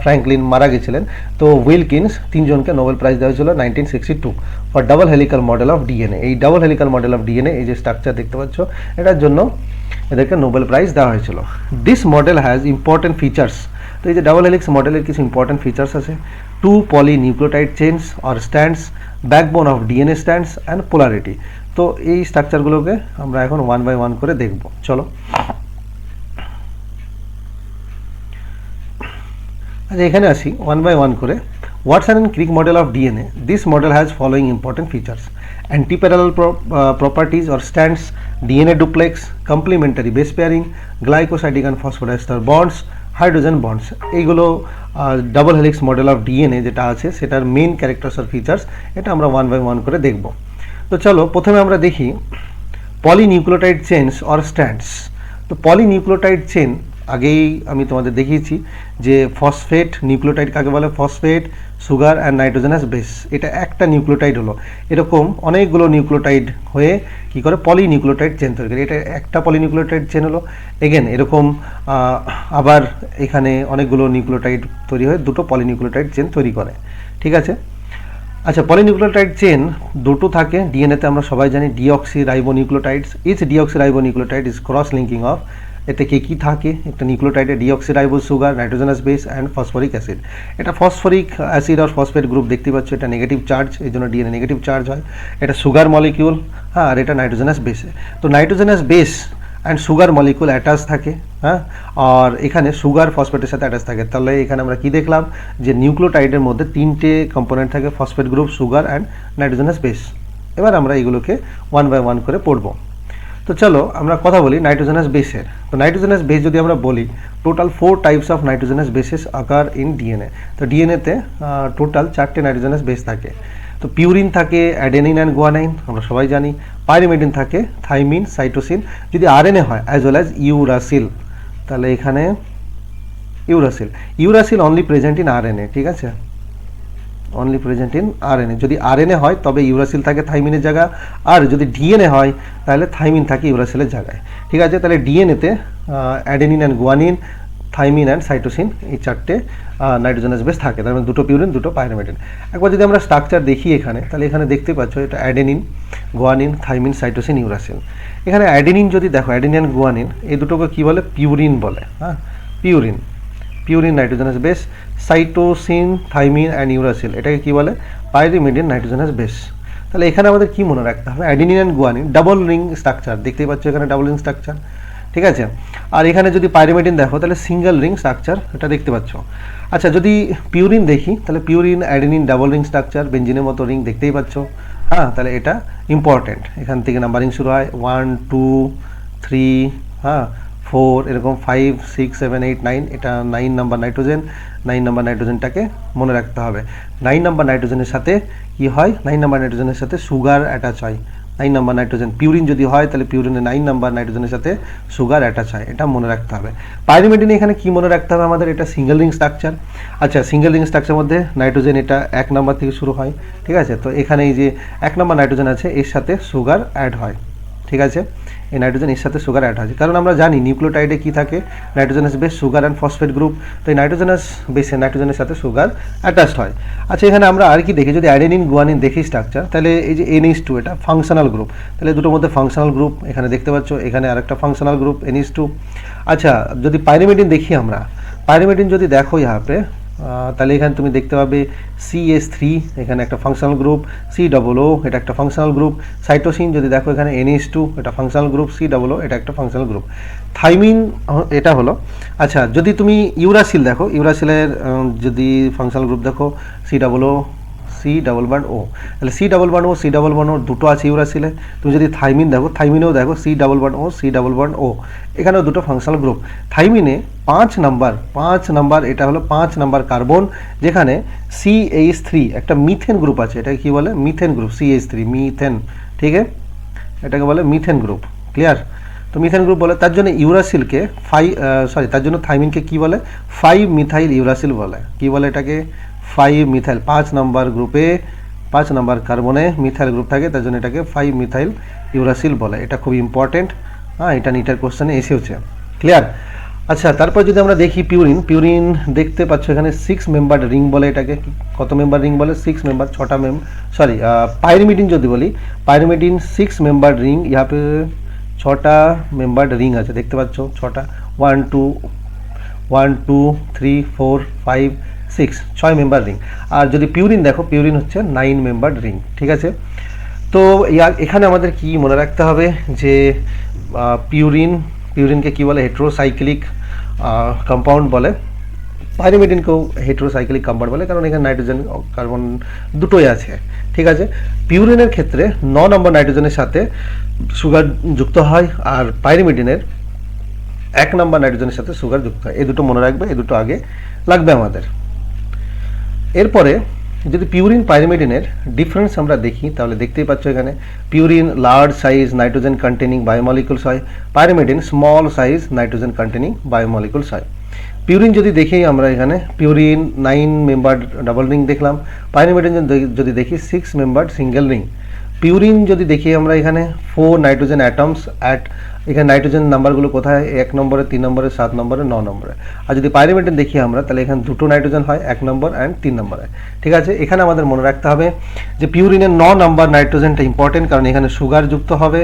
ফ্র্যাঙ্কলিন মারা গেছিলেন, তো উইলকিন্স তিনজনকে নোবেল প্রাইজ দেওয়া হয়েছিল 1962 for double helical model of DNA. এই double helical model of DNA, এই যে স্ট্রাকচার দেখতে পাচ্ছ, এটার জন্য এদেরকে নোবেল প্রাইজ দেওয়া হয়েছিল। This model has important features. তো এই যে ডাবল হেলিক্স মডেলের কিছু ইম্পর্টেন্ট ফিচার্স আছে: 2 polynucleotide chains or strands, backbone of DNA strands and polarity। তো এই স্ট্রাকচারগুলোকে আমরা এখন 1 by 1 করে দেখব। চলো, আচ্ছা এখানে আসি 1 by 1 করে। Watson and Crick model of DNA. This model has following important features: antiparallel properties or strands, DNA duplex, complementary base pairing, glycosidic and phosphodiester bonds, hydrogen bonds. এইগুলো double helix model of DNA যেটা আছে, সেটার main characters আর features, এটা আমরা 1 by 1 করে দেখব। তো চলো, প্রথমে আমরা দেখি পলিনিউক্লিওটাইড চেইনস অর স্ট্র্যান্ডস। তো পলিনিউক্লিওটাইড চেইন আগেই আমি তোমাদের দেখিয়েছি যে ফসফেট নিউক্লিওটাইড কাকে বলে? Phosphate, sugar and nitrogenous base. এটা একটা নিউক্লিওটাইড হলো, এরকম অনেকগুলো নিউক্লিওটাইড হয়ে কি করে পলিনিউক্লিওটাইড চেন তৈরি করে। এটা একটা পলিনিউক্লিওটাইড চেন হলো। এগেন এরকম আবার এখানে অনেকগুলো নিউক্লিওটাইড তৈরি হয়ে দুটো পলিনিউক্লিওটাইড চেন তৈরি করে, ঠিক আছে। আচ্ছা, পলিনিউক্লিওটাইড চেন দুটো থাকে ডিএনএতে, আমরা সবাই জানি deoxyribonucleotides. Each deoxyribonucleotide is cross linking of, এতে কি থাকে? একটা নিউক্লিওটাইডে deoxyribose, sugar, nitrogenous base and phosphoric acid. এটা ফসফরিক অ্যাসিড আর ফসফেট গ্রুপ দেখতে পাচ্ছ, এটা নেগেটিভ চার্জ, এই জন্য ডিএনএ নেগেটিভ চার্জ হয়। এটা সুগার মলিকিউল, হ্যাঁ, আর এটা নাইট্রোজেনাস বেসে। তো nitrogenous base and sugar molecule attach থাকে, হ্যাঁ, আর এখানে সুগার ফসফেটের সাথে অ্যাটাচ থাকে। তাহলে এখানে আমরা কি দেখলাম? যে নিউক্লিওটাইডের মধ্যে 3টে কম্পোনেন্ট থাকে, phosphate group, sugar and nitrogenous base. এবার আমরা এগুলোকে 1 by 1 করে পড়ব। তো চলো আমরা কথা বলি নাইট্রোজেনাস বেসের। তো নাইট্রোজেনাস বেস যদি আমরা বলি, total 4 types of nitrogenous bases আকার ইন ডিএনএ। তো ডিএনএতে টোটাল 4টে নাইট্রোজেনাস বেস থাকে। তো পিউরিন থাকে, অ্যাডেনিন অ্যান্ড গুয়ানাইন, আমরা সবাই জানি। পাইরিমিডিন থাকে, থাইমিন, সাইটোসিন। যদি আরএনএ হয়, অ্যাজ ওয়েল অ্যাজ ইউরাসিল। তাহলে এখানে uracil only present in RNA, ঠিক আছে, অনলি প্রেজেন্ট ইন আরএনএ। যদি আরএনএ হয় তবে ইউরাসিল থাকে থাইমিনের জায়গা, আর যদি ডিএনএ হয় তাহলে থাইমিন থাকে ইউরাসিলের জায়গায়, ঠিক আছে। তাহলে ডিএনএতে adenine and guanine, thymine and cytosine, এই 4টে নাইট্রোজেনাস বেস থাকে। তার মানে 2টো পিউরিন, 2টো পাইরিমিডিন। একবার যদি আমরা স্ট্রাকচার দেখি এখানে, তাহলে এখানে দেখতে পাচ্ছ এটা adenine, guanine, thymine, cytosine, uracil. এখানে অ্যাডেনিন যদি দেখো, অ্যাডেনিন অ্যান্ড গুয়ানিন এই দুটোকে কী বলে? পিউরিন বলে, হ্যাঁ, purine nitrogenous base. Cytosine, thymine and uracil এটাকে কী বলে? Pyrimidine nitrogenous base. তাহলে এখানে আমাদের কী মনে রাখতে হবে? Adenine and guanine double ring structure, দেখতেই পাচ্ছ এখানে ডাবল রিং স্ট্রাকচার। ঠিক আছে। আর এখানে যদি পাইরিমিডিন দেখো তাহলে সিঙ্গেল রিং স্ট্রাকচার এটা দেখতে পাচ্ছ। আচ্ছা, যদি পিউরিন দেখি তাহলে purine adenine double ring structure, বেঞ্জিনের মতো রিং দেখতেই পাচ্ছ। হ্যাঁ, তাহলে এটা ইম্পর্টেন্ট। এখান থেকে নাম্বারিং শুরু হয় 1 2 3, হ্যাঁ 4, এরকম 5 6 7 8 9, এটা 9 নাম্বার নাইট্রোজেন। 9 নাম্বার নাইট্রোজেনটাকে মনে রাখতে হবে। 9 নাম্বার নাইট্রোজেনের সাথে কি হয়, 9 নাম্বার নাইট্রোজেনের সাথে সুগার অ্যাটাচ হয়। 9 নাম্বার নাইট্রোজেন পিউরিন যদি হয় তাহলে পিউরিনে 9 নাম্বার নাইট্রোজেনের সাথে সুগার অ্যাটাচ হয়, এটা মনে রাখতে হবে। পাইরিমিডিনে এখানে কি মনে রাখতে হবে আমাদের, এটা সিঙ্গেল রিং স্ট্রাকচার। আচ্ছা, সিঙ্গেল রিং স্ট্রাকচার মধ্যে নাইট্রোজেন এটা 1 নাম্বার থেকে শুরু হয়, ঠিক আছে। তো এখানে এই যে 1 নাম্বার নাইট্রোজেন আছে এর সাথে সুগার অ্যাড হয়, ঠিক আছে। এই নাইট্রোজেন এর সাথে সুগার অ্যাড হয়, কারণ আমরা জানি নিউক্লিওটাইডে কি থাকে, nitrogenous base, sugar and phosphate group. তো এই নাইট্রোজেনাস বেসে নাইট্রোজেনের সাথে সুগার অ্যাটাচড হয়। আচ্ছা, এখানে আমরা আর কি দেখি, যদি অ্যাডেনিন গুয়ানিন দেখি স্ট্রাকচার, তাহলে এই যে NH2 এটা ফাংশনাল গ্রুপ, তাহলে দুটোর মধ্যে ফাংশনাল গ্রুপ এখানে দেখতে পাচ্ছ, এখানে আরেকটা ফাংশনাল গ্রুপ NH2। আচ্ছা, যদি পাইরিমিডিন দেখি আমরা, পাইরিমিডিন যদি দেখো ইহাপে, তাহলে এখানে তুমি দেখতে পাবে CH3, এখানে একটা ফাংশনাল গ্রুপ, COO এটা একটা ফাংশনাল গ্রুপ। সাইটোসিন যদি দেখো এখানে NH2 এটা ফাংশনাল গ্রুপ, COO এটা একটা ফাংশনাল গ্রুপ। থাইমিন এটা হলো। আচ্ছা, যদি তুমি ইউরাসিল দেখো, ইউরাসিলের যদি ফাংশনাল গ্রুপ দেখো COO C+O, তাহলে C+O C+O দুটো আছে ইউরাসিলে। তুমি যদি থাইমিন দেখো, থাইমিনেও দেখো C+O C+O, এখানেও দুটো ফাংশনাল গ্রুপ। থাইমিনে 5 নাম্বার এটা হলো 5 নাম্বার কার্বন, যেখানে CH3 একটা মিথেন গ্রুপ আছে, এটাকে কি বলে, মিথেন গ্রুপ, CH3 মিথেন, ঠিক আছে, এটাকে বলে মিথেন গ্রুপ, ক্লিয়ার। তো মিথেন গ্রুপ বলে, তার জন্য ইউরাসিলকে তার জন্য থাইমিনকে কি বলে, 5 মিথাইল ইউরাসিল বলে। কি বলে এটাকে, 5 মিথাইল। 5 নাম্বার গ্রুপে 5 নাম্বার কার্বনে মিথাইল গ্রুপ থাকে, তার জন্য এটাকে 5 মিথাইল ইউরাসিল বলে। এটা খুব ইম্পর্টেন্ট, হ্যাঁ, এটা নিটার কোশ্চেনে এসেছে, ক্লিয়ার। আচ্ছা, তারপর যদি আমরা দেখি পিউরিন, পিউরিন দেখতে পাচ্ছ এখানে 6 মেম্বার রিং বলে এটাকে। কত মেম্বার রিং বলে, 6 মেম্বার, 6টা পাইরিমিডিন যদি বলি, পাইরিমিডিন 6 মেম্বার রিং, ইহা পে 6টা মেম্বার রিং আছে, দেখতে পাচ্ছ 6টা, 1 2 3 4 5 6, 6 মেম্বার রিং। আর যদি পিউরিন দেখো, পিউরিন হচ্ছে 9 মেম্বার রিং, ঠিক আছে। তো এখানে আমাদের কি মনে রাখতে হবে যে পিউরিনকে কি বলে, হেটেরোসাইক্লিক কম্পাউন্ড বলে। পাইরিমিডিনকেও হেটেরোসাইক্লিক কম্পাউন্ড বলে, কারণ এখানে নাইট্রোজেন কার্বন দুটোই আছে, ঠিক আছে। পিউরিনের ক্ষেত্রে 9 নম্বর নাইট্রোজেনের সাথে সুগার যুক্ত হয়, আর পাইরিমিডিনের 1 নম্বর নাইট্রোজেনের সাথে সুগার যুক্ত হয়। এই দুটো মনে রাখবে, এই দুটো আগে লাগবে আমাদের। এরপরে যদি পিউরিন পাইরিমিডিনের ডিফারেন্স আমরা দেখি, তাহলে দেখতেই পাচ্ছ এখানে purine large size nitrogen containing biomolecules হয়, pyrimidine small size nitrogen containing biomolecules হয়। পিউরিন যদি দেখি আমরা, এখানে পিউরিন 9 মেম্বার ডাবল রিং দেখলাম, পাইরিমিডিন যদি দেখি 6 মেম্বার সিঙ্গেল রিং। পিউরিন যদি দেখি আমরা, এখানে 4 নাইট্রোজেন অ্যাটমস এখানে নাইট্রোজেন নাম্বারগুলো কোথায়, 1 নম্বরে, 3 নম্বরে, 7 নম্বরে, 9 নম্বরে। আর যদি পাইরিমিডিন দেখি আমরা, তাহলে এখানে দুটো নাইট্রোজেন হয়, 1 নম্বর অ্যান্ড 3 নম্বরে, ঠিক আছে। এখানে আমাদের মনে রাখতে হবে যে পিউরিনের 9 নম্বর নাইট্রোজেনটা ইম্পর্টেন্ট, কারণ এখানে সুগার যুক্ত হবে।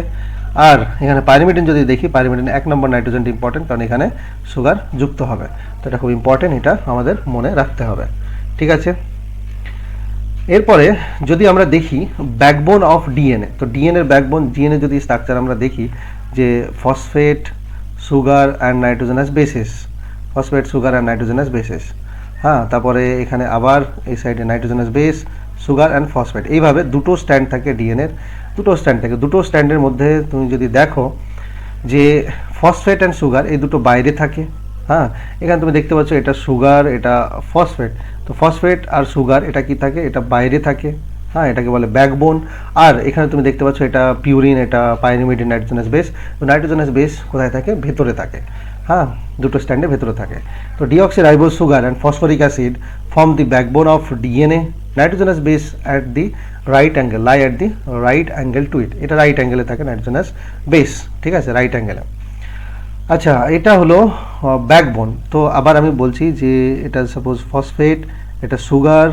আর এখানে পাইরিমিডিন যদি দেখি, পাইরিমিডিন 1 নম্বর নাইট্রোজেনটা ইম্পর্টেন্ট, কারণ এখানে সুগার যুক্ত হবে। তো এটা খুব ইম্পর্টেন্ট, এটা আমাদের মনে রাখতে হবে, ঠিক আছে। এরপরে যদি আমরা দেখি ব্যাকবোন অফ ডিএনএ, তো ডিএনএর ব্যাকবোন, ডিএনএ যদি স্ট্রাকচার আমরা দেখি, যে phosphate, sugar and nitrogenous bases, phosphate, sugar and nitrogenous bases, হ্যাঁ, তারপরে এখানে আবার এই সাইডে nitrogenous base, sugar and phosphate, এইভাবে দুটো স্ট্যান্ড থাকে ডিএনএর, দুটো স্ট্যান্ড থাকে। দুটো স্ট্যান্ডের মধ্যে তুমি যদি দেখো যে ফসফেট অ্যান্ড সুগার এই দুটো বাইরে থাকে, হ্যাঁ, এখানে তুমি দেখতে পাচ্ছ এটা সুগার, এটা ফসফেট। তো ফসফেট আর সুগার এটা কি থাকে, এটা বাইরে থাকে, হ্যাঁ, এটাকে বলে ব্যাকবোন। আর এখানে তুমি দেখতে পাচ্ছ এটা পিউরিন, এটা পাইরিমিডিন, নাইট্রোজেনাস বেস। তো নাইট্রোজেনাস বেস কোথায় থাকে, ভেতরে থাকে, হ্যাঁ, দুটো স্ট্যান্ডের ভেতরে থাকে। তো deoxyribose sugar and phosphoric acid form the backbone of DNA, nitrogenous base at the right angle, lie at the right angle to it, এটা রাইট অ্যাঙ্গেলে থাকে নাইট্রোজেনাস বেস, ঠিক আছে, রাইট অ্যাঙ্গেলে। আচ্ছা, এটা হলো ব্যাকবোন। তো আবার আমি বলছি যে এটা সাপোজ ফসফেট, এটা সুগার,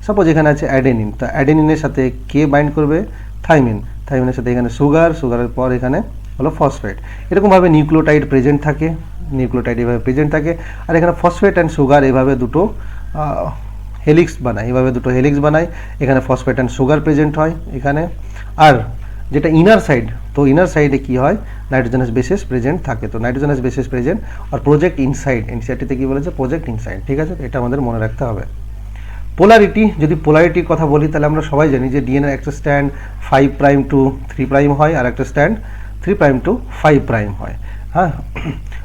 সাপোজ এখানে আছে অ্যাডেনিন, তো অ্যাডেনিনের সাথে কে বাইন্ড করবে, থাইমিন, থাইমিনের সাথে এখানে সুগার, সুগারের পর এখানে হলো ফসফেট। এরকমভাবে নিউক্লিওটাইড প্রেজেন্ট থাকে, নিউক্লিওটাইড এভাবে প্রেজেন্ট থাকে। আর এখানে ফসফেট অ্যান্ড সুগার এভাবে দুটো হেলিক্স বানায়, এভাবে দুটো হেলিক্স বানায়। এখানে ফসফেট অ্যান্ড সুগার প্রেজেন্ট হয় এখানে। আর যেটা ইনার সাইড, তো ইনার সাইডে কি হয়, নাইট্রোজেনাস বেসেস প্রেজেন্ট থাকে। তো নাইট্রোজেনাস বেসেস প্রেজেন্ট আর প্রজেক্ট ইনসাইড, এনসিইআরটিতে কি বলেছে, প্রজেক্ট ইনসাইড, ঠিক আছে, এটা আমাদের মনে রাখতে হবে। পোলারিটি, যদি পোলারিটির কথা বলি তাহলে আমরা সবাই জানি যে ডিএনএ একটা স্ট্যান্ড 5 প্রাইম টু 3 প্রাইম হয় আর একটা স্ট্যান্ড 3 প্রাইম টু 5 প্রাইম হয়। হ্যাঁ,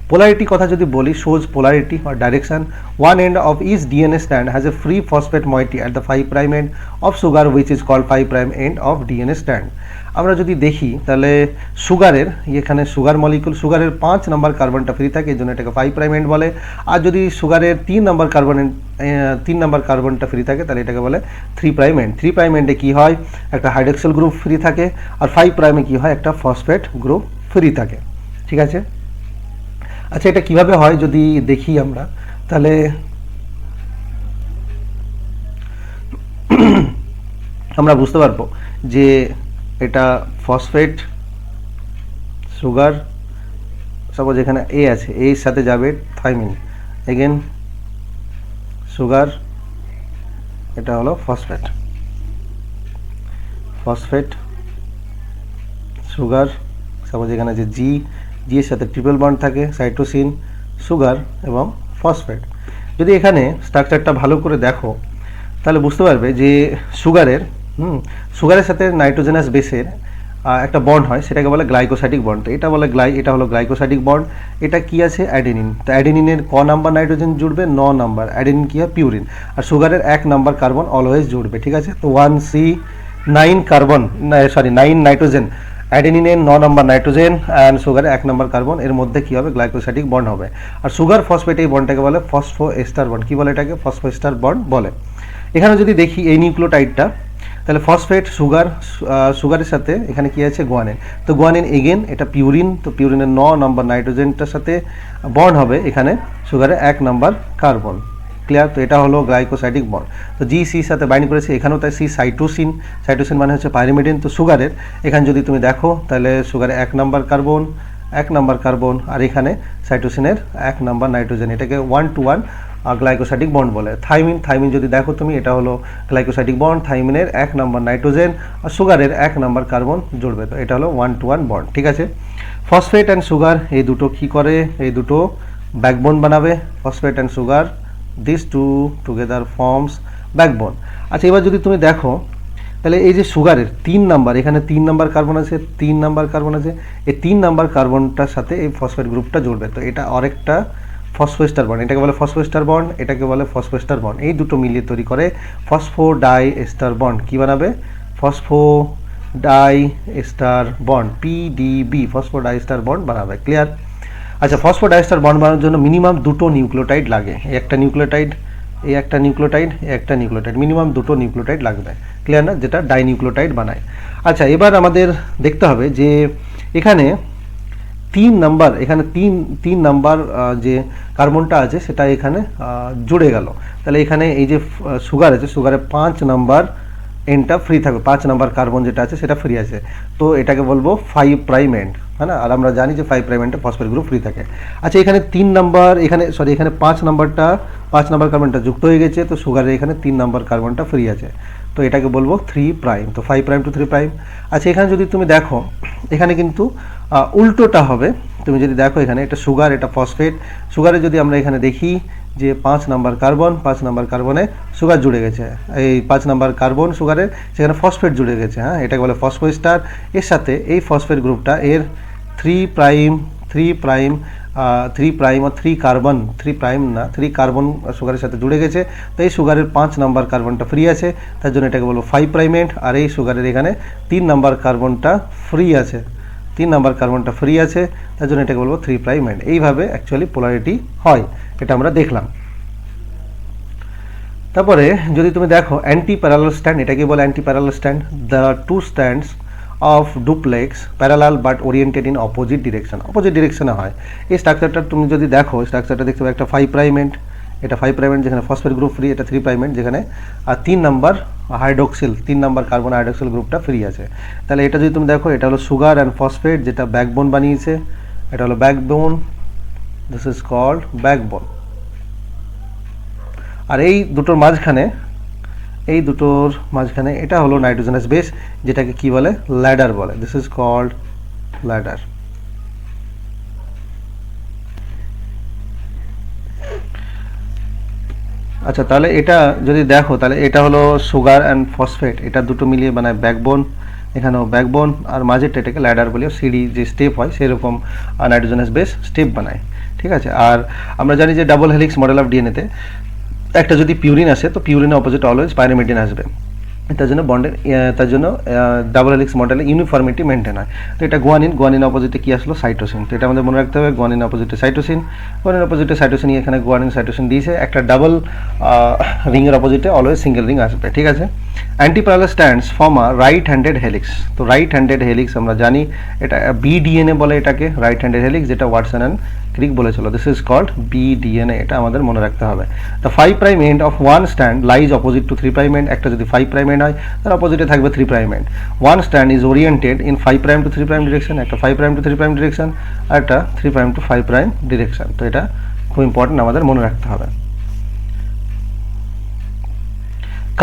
পোলারিটি কথা যদি বলি, shows polarity or direction. One end of each DNA strand has a free phosphate moiety at the 5 prime end of sugar which is called 5 prime end of DNA strand. আমরা যদি দেখি তাহলে সুগারের, এখানে সুগার মলিকুল, সুগারের 5 নম্বর কার্বনটা free থাকে, এই জন্য এটাকে 5 প্রাইম এন্ড বলে। আর যদি সুগারের 3 নম্বর কার্বনটা ফ্রি থাকে তাহলে এটাকে বলে 3 প্রাইম এন্ড। 3 প্রাইম এন্ডে কি হয়, একটা হাইড্রক্সিল গ্রুপ ফ্রি থাকে, আর 5 প্রাইমে কি হয়, একটা ফসফেট গ্রুপ ফ্রি থাকে, ঠিক আছে। আচ্ছা, এটা কিভাবে হয় যদি দেখি আমরা, তাহলে আমরা বুঝতে পারবো যে এটা ফসফেট সুগার, সাপোজ এখানে এ আছে, এর সাথে যাবে থাইমিন, এগেন সুগার, এটা হলো ফসফেট, ফসফেট সুগার, সাপোজ এখানে যে জি, জি এর সাথে ট্রিপল বন্ড থাকে, সাইটোসিন, সুগার এবং ফসফেট। যদি এখানে স্ট্রাকচারটা ভালো করে দেখো তাহলে বুঝতে পারবে যে সুগারের সুগারের সাথে নাইট্রোজেনাস বেসের একটা বন্ড হয়, সেটাকে বলে গ্লাইকোসাইডিক বন্ড। তো এটা বলে এটা হলো গ্লাইকোসাইডিক বন্ড। এটা কি আছে, অ্যাডেনিন। তো অ্যাডেনিনের ক নাম্বার নাইট্রোজেন জুড়বে, 9 নাম্বার। অ্যাডেনিন কি হয়, পিউরিন। আর সুগারের 1 নাম্বার কার্বন অলওয়েজ জুড়বে, ঠিক আছে। তো 1C9 কার্বন, 9 নাইট্রোজেন, অ্যাডেনিনের 9 নাম্বার নাইট্রোজেন অ্যান্ড সুগারের 1 নাম্বার কার্বন, এর মধ্যে কি হবে, গ্লাইকোসাইডিক বন্ড হবে। আর সুগার ফসফেট, এই বন্ডটাকে বলে ফসফোএস্টার বন্ড। কি বলে এটাকে, ফসফোএস্টার বন্ড বলে। এখানে যদি দেখি এই নিউক্লিওটাইডটা, তাহলে ফসফেট সুগারের সাথে এখানে কি আছে, গুয়ানিন। তো গুয়ানিন এগেন এটা পিউরিন, তো পিউরিনের 9 নম্বর নাইট্রোজেনটার সাথে বন্ড হবে এখানে সুগারের 1 নাম্বার কার্বন, ক্লিয়ার। তো এটা হলো গ্লাইকোসাইডিক বন্ড। তো জি সির সাথে বাইন্ড করেছে, এখানেও তাই সি সাইটোসিন, সাইটোসিন মানে হচ্ছে পাইরিমিডিন। তো সুগারের এখানে যদি তুমি দেখো তাহলে সুগারের 1 নাম্বার কার্বন, 1 নাম্বার কার্বন, আর এখানে সাইটোসিনের 1 নাম্বার নাইট্রোজেন, এটাকে 1-to-1 গ্লাইকোসাইডিক বন্ড বলে। থাইমিন যদি দেখো তুমি, এটা হলো গ্লাইকোসাইডিক বন্ড, থাইমিনের 1 নাম্বার নাইট্রোজেন আর সুগারের 1 নাম্বার কার্বন জুড়বে, তো এটা হলো 1-to-1 বন্ড, ঠিক আছে। ফসফেট অ্যান্ড সুগার এই দুটো কি করে, এই দুটো ব্যাকবোন বানাবে। Phosphate and sugar, this two together forms backbone. আচ্ছা, এবার যদি তুমি দেখো তাহলে এই যে সুগারের 3 নাম্বার, এখানে 3 নাম্বার কার্বন আছে, 3 নাম্বার কার্বন আছে, এই 3 নাম্বার কার্বনটার সাথে এই ফসফেট গ্রুপটা জুড়বে, তো এটা আরেকটা ফসফোএস্টার বন্ড, এটাকে বলে ফসফোএস্টার বন্ড, এটাকে বলে ফসফোএস্টার বন্ড। এই দুটো মিলিয়ে তৈরি করে ফসফোডাইএস্টার বন্ড। কি বানাবে, phosphodiester bond, PDB, phosphodiester bond বানাবে, ক্লিয়ার। আচ্ছা, ফসফোডাইএস্টার বন্ড বানানোর জন্য মিনিমাম 2টো নিউক্লিওটাইড লাগে, এই একটা নিউক্লিওটাইড, এই একটা নিউক্লিওটাইড, এই একটা নিউক্লিওটাইড, মিনিমাম 2টো নিউক্লিওটাইড লাগবে, ক্লিয়ার না, যেটা ডাইনিউক্লিওটাইড বানায়। আচ্ছা, এবার আমাদের দেখতে হবে যে এখানে 3 নাম্বার, এখানে তিন নাম্বার যে কার্বনটা আছে সেটা এখানে জুড়ে গেল। তাহলে এখানে এই যে সুগার আছে, সুগারে 5 নাম্বার এন্ডটা ফ্রি থাকবে, 5 নাম্বার কার্বন যেটা আছে সেটা ফ্রি আছে, তো এটাকে বলবো 5 প্রাইম এন্ড, হ্যাঁ না। আর আমরা জানি যে 5 প্রাইম এন্ডে ফসফেট গ্রুপ ফ্রি থাকে। আচ্ছা, এখানে 3 নাম্বার, এখানে 5 নাম্বার কার্বনটা যুক্ত হয়ে গেছে, তো সুগারের এখানে 3 নাম্বার কার্বনটা ফ্রি আছে, তো এটাকে বলবো 3 প্রাইম, তো 5 প্রাইম টু 3 প্রাইম। আচ্ছা, এখানে যদি তুমি দেখো এখানে কিন্তু উল্টোটা হবে। তুমি যদি দেখো এখানে এটা সুগার, এটা ফসফেট। সুগারে যদি আমরা এখানে দেখি যে 5 নাম্বার কার্বন, 5 নাম্বার কার্বনে সুগার জুড়ে গেছে, এই 5 নাম্বার কার্বন সুগারের সেখানে ফসফেট জুড়ে গেছে, হ্যাঁ, এটাকে বলে ফসফোএস্টার। এর সাথে এই ফসফেট গ্রুপটা এর 3 প্রাইম আর 3 কার্বন, 3 প্রাইম না, 3 কার্বন সুগারের সাথে জুড়ে গেছে, তো এই সুগারের 5 নাম্বার কার্বনটা ফ্রি আছে, তার জন্য এটাকে বলবো 5 প্রাইম এন্ড। আর এই সুগারের এখানে 3 নাম্বার কার্বনটা ফ্রি আছে, 3 নাম্বার কার্বনটা ফ্রি আছে, তার জন্য এটাকে বলবো 3 প্রাইম এন্ড। এইভাবে অ্যাকচুয়ালি পোলারিটি হয়, এটা আমরা দেখলাম। তারপরে যদি তুমি দেখো অ্যান্টি প্যারালাল স্ট্যান্ড, এটাকে বলে antiparallel stand. The 2 stands of duplex parallel but oriented in opposite ডিরেকশনে হয়। এই স্ট্রাকচারটা তুমি যদি দেখো, স্ট্রাকচারটা দেখতে পাবে একটা 5 প্রাইম এন্ড, এটা 5 প্রাইম এন্ড যেখানে ফসফেট গ্রুপ ফ্রি, এটা 3 প্রাইম এন্ড যেখানে 3 number hydroxyl, 3 number carbon hydroxyl গ্রুপটা ফ্রি আছে। তাহলে এটা যদি তুমি দেখো, এটা হলো সুগার অ্যান্ড ফসফেট যেটা ব্যাকবোন বানিয়েছে, এটা হলো backbone, this is called backbone. আর এই দুটোর মাঝখানে এটা হলো নাইট্রোজেনাস বেস, যেটাকে কি বলে, ল্যাডার বলে, দিস ইজ কল্ড ল্যাডার। আচ্ছা, তাহলে এটা যদি দেখো তাহলে এটা হলো সুগার অ্যান্ড ফসফেট, এটা দুটো মিলিয়ে বানায় ব্যাকবোন, এখানেও ব্যাকবোন, আর মাঝেরটা এটাকে ল্যাডার বলি, সিডি যে স্টেপ হয় সেরকম নাইট্রোজেনাস বেস স্টেপ বানায়, ঠিক আছে। আর আমরা জানি যে ডাবল হেলিক্স মডেল অফ ডিএনএতে একটা যদি পিউরিন আসে তো পিউরিনের অপোজিট অলওয়েজ পাইরিমিডিন আসবে, তার জন্য বন্ডের তার জন্য ডাবল হেলিক্স মডেলে ইউনিফর্মিটি মেনটেন হয়। তো এটা গোয়ানিন অপোজিটে কি আসলো, সাইটোসিন। তো এটা আমাদের মনে রাখতে হবে, গোয়ানিন অপোজিটে সাইটোসিন, গোয়ানিন অপোজিটে সাইটোসিন, এখানে গোয়ানিন সাইটোসিন দিয়েছে, একটা ডাবল রিংয়ের অপোজিটে অলওয়েজ সিঙ্গেল রিং আসবে, ঠিক আছে। অ্যান্টিপ্যারালাল স্ট্যান্ডস ফর্ম আ রাইট হ্যান্ডেড হেলিক্স। তো রাইট হ্যান্ডেড হেলিক্স আমরা জানি এটা বিডিএনএ বলে এটাকে, রাইট হ্যান্ডেড হেলিক্স, যেটা ওয়াটসন অ্যান্ড ক্রিক বলেছিল, দিস ইজ কল্ড বিডিএনএ, এটা আমাদের মনে রাখতে হবে। The 5 prime end of one stand lies opposite to 3 prime end, একটা যদি 5 প্রাইম এন্ড হয় তার অপোজিটে থাকবে 3 prime end. One stand is oriented in 5 prime to 3 prime direction, একটা 5 প্রাইম টু 3 প্রাইম ডিরেকশন, আর একটা 3 প্রাইম টু 5 প্রাইম ডিরেকশন। তো এটা খুব ইম্পর্টেন্ট, আমাদের মনে রাখতে হবে।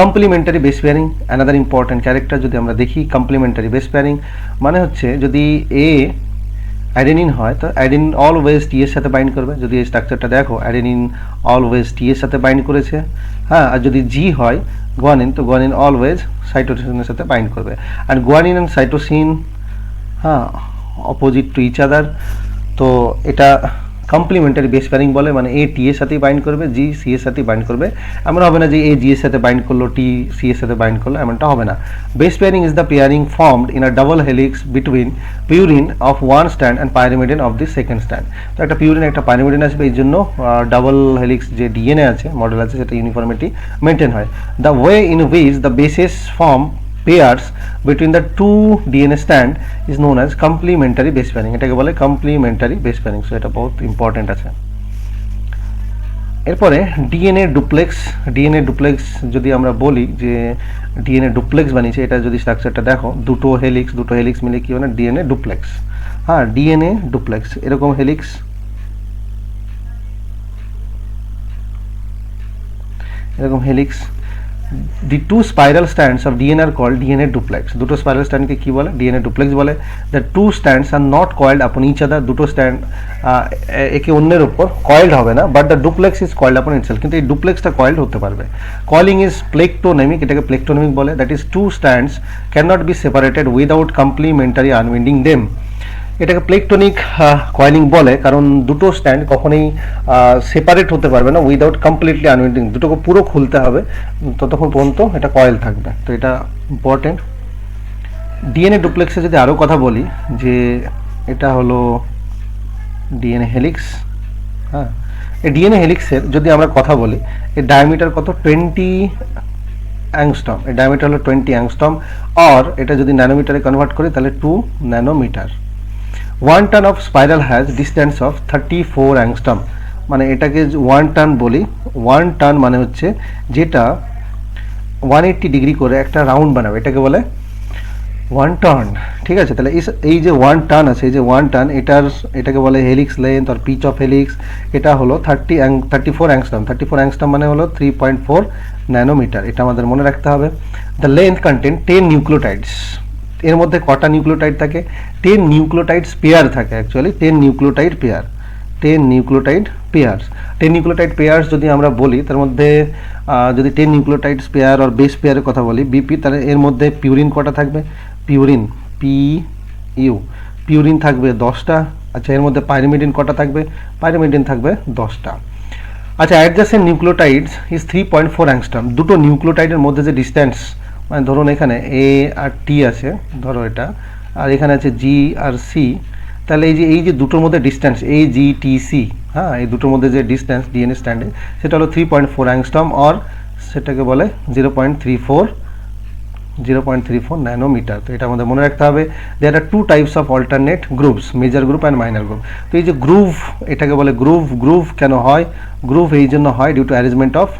Complementary base pairing another important character. যদি আমরা দেখি কমপ্লিমেন্টারি বেস পেয়ারিং মানে হচ্ছে যদি এ অ্যাডেনিন হয় তো অ্যাডেনিন অলওয়েজ টি এর সাথে বাইন্ড করবে, যদি এই স্ট্রাকচারটা দেখো অ্যাডেনিন অলওয়েজ টি এর সাথে বাইন্ড করেছে, হ্যাঁ। আর যদি জি হয় গুয়ানিন, তো গুয়ানিন অলওয়েজ সাইটোসিনের সাথে বাইন্ড করবে। আর গুয়ানিন অ্যান্ড সাইটোসিন, হ্যাঁ, অপোজিট টু ইচ আদার। তো এটা কমপ্লিমেন্টারি বেস পেয়ারিং বলে, মানে এ টি এর সাথেই বাইন্ড করবে, জি সি এর সাথেই বাইন্ড করবে। এমন হবে না যে এ জি এর সাথে বাইন্ড করলো, টি সি এর সাথে বাইন্ড করলো, এমনটা হবে না। Base pairing is the pairing formed in a double helix between purine of one stand and pyrimidine of the second stand. তো একটা পিউরিন একটা পাইরিমিডিন আসবে, এই জন্য ডাবল হেলিক্স যে ডিএনএ আছে মডেল আছে সেটা ইউনিফর্মিটি মেনটেন হয়। The way in which the bases form pairs between the two DNA strand is known as complementary base pairing, এটাকে বলে complementary base pairing। সো এটা বহুত ইম্পর্টেন্ট আছে। এরপরে ডিএনএ ডুপ্লেক্স যদি আমরা বলি যে ডিএনএ ডুপ্লেক্স বানিয়েছে, এটা যদি স্ট্রাকচারটা দেখো দুটো হেলিক্স মিলে কি হয় না, ডিএনএ ডুপ্লেক্স। হ্যাঁ, ডিএনএ ডুপ্লেক্স, এরকম হেলিক্স, এরকম helix. The two spiral strands of DNA are called DNA duplex. দুটো স্পাইরাল স্ট্যান্ডকে কি বলে, ডিএনএ ডুপ্লেক্স বলে। The two strands are not coiled upon each other, দুটো স্ট্যান্ড একে অন্যের উপর কয়েলড হবে না, but the duplex is coiled আপন ইটসেলফ, কিন্তু এই ডুপ্লেক্সটা কয়েলড হতে পারবে। কয়েলিং ইজ প্লেকটোনেমিক, এটাকে প্লেকটোনেমিক বলে। That is two stands can not be separated without complementary unwinding them. এটাকে প্লেকটনিক কয়েলিং বলে কারণ দুটো স্ট্যান্ড কখনোই সেপারেট হতে পারবে না উইদাউট কমপ্লিটলি আনউইন্ডিং, দুটোকে পুরো খুলতে হবে, ততক্ষণ পর্যন্ত এটা কয়েল থাকবে। তো এটা ইম্পর্টেন্ট। ডিএনএ ডুপ্লেক্সে যদি আরও কথা বলি যে এটা হলো ডিএনএ হেলিক্স, হ্যাঁ। এই ডিএনএ হেলিক্সের যদি আমরা কথা বলি, এর ডায়ামিটার কত, 20 অ্যাংস্ট্রম, এর ডায়ামিটার হলো 20 অ্যাংস্ট্রম, আর এটা যদি ন্যানোমিটারে কনভার্ট করি তাহলে 2 ন্যানোমিটার। 1 টান of spiral has distance of 34 angstrom, মানে এটাকে 1 টান বলি। 1 টান মানে হচ্ছে যেটা 180 ডিগ্রি করে একটা রাউন্ড বানাবে, এটাকে বলে 1 টার্ন, ঠিক আছে। তাহলে এই যে 1 টান আছে, এই যে 1 টান, এটাকে বলে হেলিক্স লেন্থ আর পিচ অফ হেলিক্স। এটা হলো 34 অ্যাংস্ট্রম। 34 অ্যাংস্ট্রম মানে হলো 3.4 ন্যানোমিটার, এটা আমাদের মনে রাখতে হবে। দ্য লেন্থ কন্টেন 10 নিউক্লিওটাইডস, এর মধ্যে কটা নিউক্লিওটাইড থাকে, 10 নিউক্লিওটাইডস পেয়ার থাকে, actually 10 nucleotide pair, 10 nucleotide pairs. 10 nucleotide pairs যদি আমরা বলি তার মধ্যে যদি 10 নিউক্লিওটাইডস পেয়ার আর বেস পেয়ারের কথা বলি বিপি, তাহলে এর মধ্যে পিউরিন কটা থাকবে, পিউরিন পিউরিন থাকবে 10টা। আচ্ছা, এর মধ্যে পাইরিমিডিন কটা থাকবে, পাইরিমিডিন থাকবে 10টা। আচ্ছা, অ্যাডজাসেন্ট নিউক্লিওটাইডস ইজ 3.4 অ্যাংস্ট্রম। দুটো নিউক্লিওটাইডের মধ্যে যে ডিস্টেন্স, মানে ধরুন এখানে এ আর টি আছে, ধরো এটা, আর এখানে আছে জি আর সি, তাহলে এই যে দুটোর মধ্যে ডিস্টেন্স এ জি টি সি, হ্যাঁ, এই দুটোর মধ্যে যে ডিস্টেন্স ডিএনএ স্ট্যান্ডে সেটা হলো 3.4 অ্যাংস্ট্রম, আর সেটাকে বলে 0.34 ন্যানোমিটার। তো এটা আমাদের মনে রাখতে হবে। দেয়ার আর 2 types of alternate groups, major group and minor group. তো এই যে গ্রুভ, এটাকে বলে গ্রুভ কেন হয়, গ্রুভ এই জন্য হয় due to arrangement of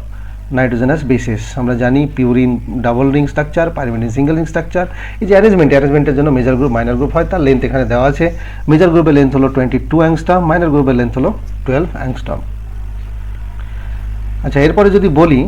nitrogenous bases. আমরা জানি purine double ring structure, pyrimidine single ring structure. এই যে অ্যারেঞ্জমেন্টের জন্য মেজর গ্রুপ মাইনর গ্রুপ হয়, তার লেন্থ এখানে দেওয়া আছে। মেজর গ্রুপের লেন্থ হলো 22 অ্যাংস্ট্রম, মাইনর গ্রুপের লেন্থ হলো 12 অ্যাংস্ট্রম। আচ্ছা, এরপরে যদি বলি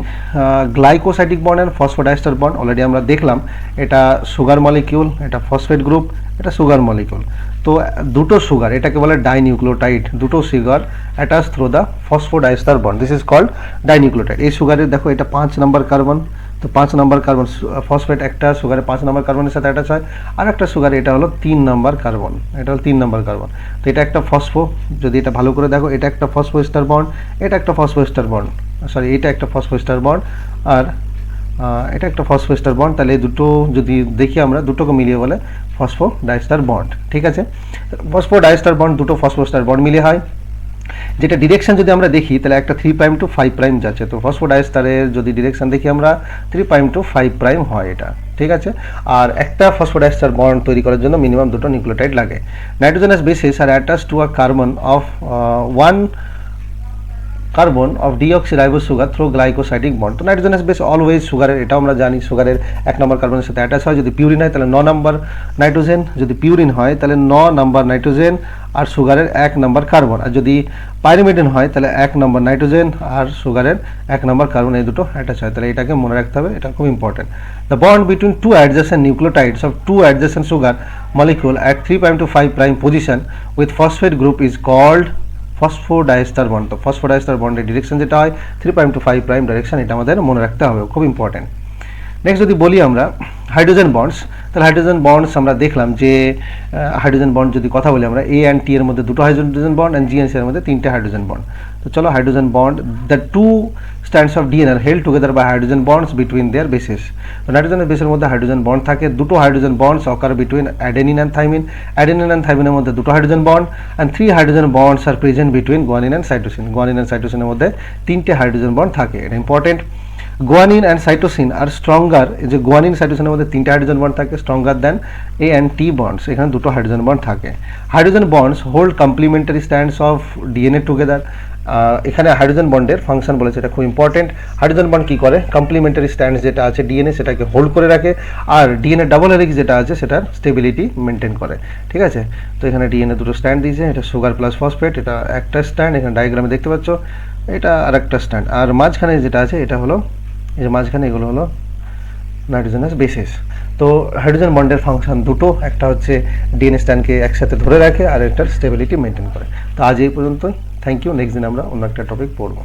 glycosidic bond and phosphodiester bond, already আমরা দেখলাম এটা সুগার মলিকিউল, এটা ফসফেট গ্রুপ, এটা সুগার মলিকিউল। তো দুটো সুগার, এটাকে বলে ডাইনিউক্লিওটাইড, দুটো sugar attach through the phosphodiester bond, this is called dinucleotide. এই সুগারের দেখো এটা 5 নাম্বার কার্বন, তো 5 নাম্বার কার্বন ফসফেট একটা সুগারে 5 নাম্বার কার্বনের সাথে অ্যাটাচ হয়, আর একটা সুগারে এটা হলো 3 নাম্বার কার্বন, এটা হলো 3 নাম্বার কার্বন। তো এটা একটা ফসফো, যদি এটা ভালো করে দেখো এটা একটা ফসফোস্টার বন্ড, এটা একটা ফসফোস্টার বন্ড, সরি এটা একটা ফসফোস্টার বন্ড, আর এটা একটা ফসফোস্টার বন্ড। তাহলে এই দুটো যদি দেখি আমরা, দুটোকে মিলিয়ে বলে ফসফোডাইস্টার বন্ড, ঠিক আছে। ফসফোডাইস্টার বন্ড দুটো ফসফোস্টার বন্ড মিলিয়ে হয়। যেটা ডিরেকশন যদি আমরা দেখি তাহলে একটা 3 প্রাইম টু 5 প্রাইম যাচ্ছে, তো ফসফোডাইস্টারের যদি ডিরেকশন দেখি আমরা 3 প্রাইম টু 5 প্রাইম হয় এটা, ঠিক আছে। আর একটা ফসফোডাইস্টার বন্ড তৈরি করার জন্য মিনিমাম দুটো নিউক্লিওটাইড লাগে। Nitrogenous bases are attach to a carbon of 1 carbon of deoxyribose sugar through glycosidic bond. তো নাইট্রোজেনাস বেস অলওয়েজ সুগারের, এটাও আমরা জানি সুগারের 1 নম্বর কার্বনের সাথে অ্যাটাচ হয়। যদি পিউরিন হয় তাহলে 9 নম্বর নাইট্রোজেন, যদি পিউরিন হয় তাহলে 9 নম্বর নাইট্রোজেন আর সুগারের 1 নম্বর কার্বন, আর যদি পাইরিমিডিন হয় তাহলে 1 নম্বর নাইট্রোজেন আর সুগারের 1 নম্বর কার্বন, এই দুটো অ্যাটাচ হয়। তাহলে এটাকে মনে রাখতে হবে, এটা খুব important. The bond between two adjacent nucleotides of two adjacent sugar molecule at 3 prime to 5 prime position with phosphate group is called phosphodiester bond. তো ফসফোডাইস্টার বন্ডের ডিরেকশন যেটা হয় 3 প্রাইম টু 5 প্রাইম ডাইরেকশন, এটা আমাদের মনে রাখতে হবে, খুব ইম্পর্টেন্ট। নেক্সট যদি বলি আমরা হাইড্রোজেন বন্ডস, তাহলে হাইড্রোজেন বন্ডস আমরা দেখলাম যে হাইড্রোজেন বন্ড যদি কথা বলি আমরা, এ অ্যান্ড টি এর মধ্যে দুটো hydrogen bond and G and C এর মধ্যে 3টে হাইড্রোজেন বন্ড। তো চলো hydrogen bond, the two stands of DNA are held together by hydrogen bonds between their bases. তো নাইট্রোজেনের বেসের মধ্যে হাইড্রোজেন বন্ড থাকে, দুটো hydrogen bonds occur between adenine and thymine, adenine and থাইমিনের মধ্যে দুটো hydrogen bond, and 3 hydrogen bonds are present between guanine and cytosine. Guanine and সাইটোসিনের মধ্যে 3টে হাইড্রোজেন বন্ড থাকে, এটা important. Guanine and cytosine are stronger, এই যে গুয়ানিন সাইটোসিনের মধ্যে 3টে হাইড্রোজেন বন্ড থাকে, stronger than A and T bonds, এখানে দুটো হাইড্রোজেন বন্ড থাকে। Hydrogen bonds hold complementary stands of DNA together. এখানে হাইড্রোজেন বন্ডের ফাংশন বলেছে, এটা খুব ইম্পর্টেন্ট। হাইড্রোজেন বন্ড কী করে, কমপ্লিমেন্টারি স্ট্যান্ডস যেটা আছে ডিএনএ সেটাকে হোল্ড করে রাখে, আর ডিএনএ ডাবল হেলিক্স যেটা আছে সেটার স্টেবিলিটি মেনটেন করে, ঠিক আছে। তো এখানে ডিএনএ দুটো স্ট্যান্ড দিয়েছে, এটা সুগার প্লাস ফসফেট, এটা একটা স্ট্যান্ড, এখানে ডায়াগ্রামে দেখতে পাচ্ছ, এটা আর একটা স্ট্যান্ড, আর মাঝখানে যেটা আছে এটা হলো, এই যে মাঝখানে এগুলো হলো নাইট্রোজেনাস বেসেস। তো হাইড্রোজেন বন্ডের ফাংশন দুটো, একটা হচ্ছে ডিএনএ স্ট্যান্ডকে একসাথে ধরে রাখে আর একটার স্টেবিলিটি মেনটেন করে। তো আজ এই পর্যন্তই, থ্যাংক ইউ। নেক্সট দিন আমরা অন্য একটা টপিক পড়বো।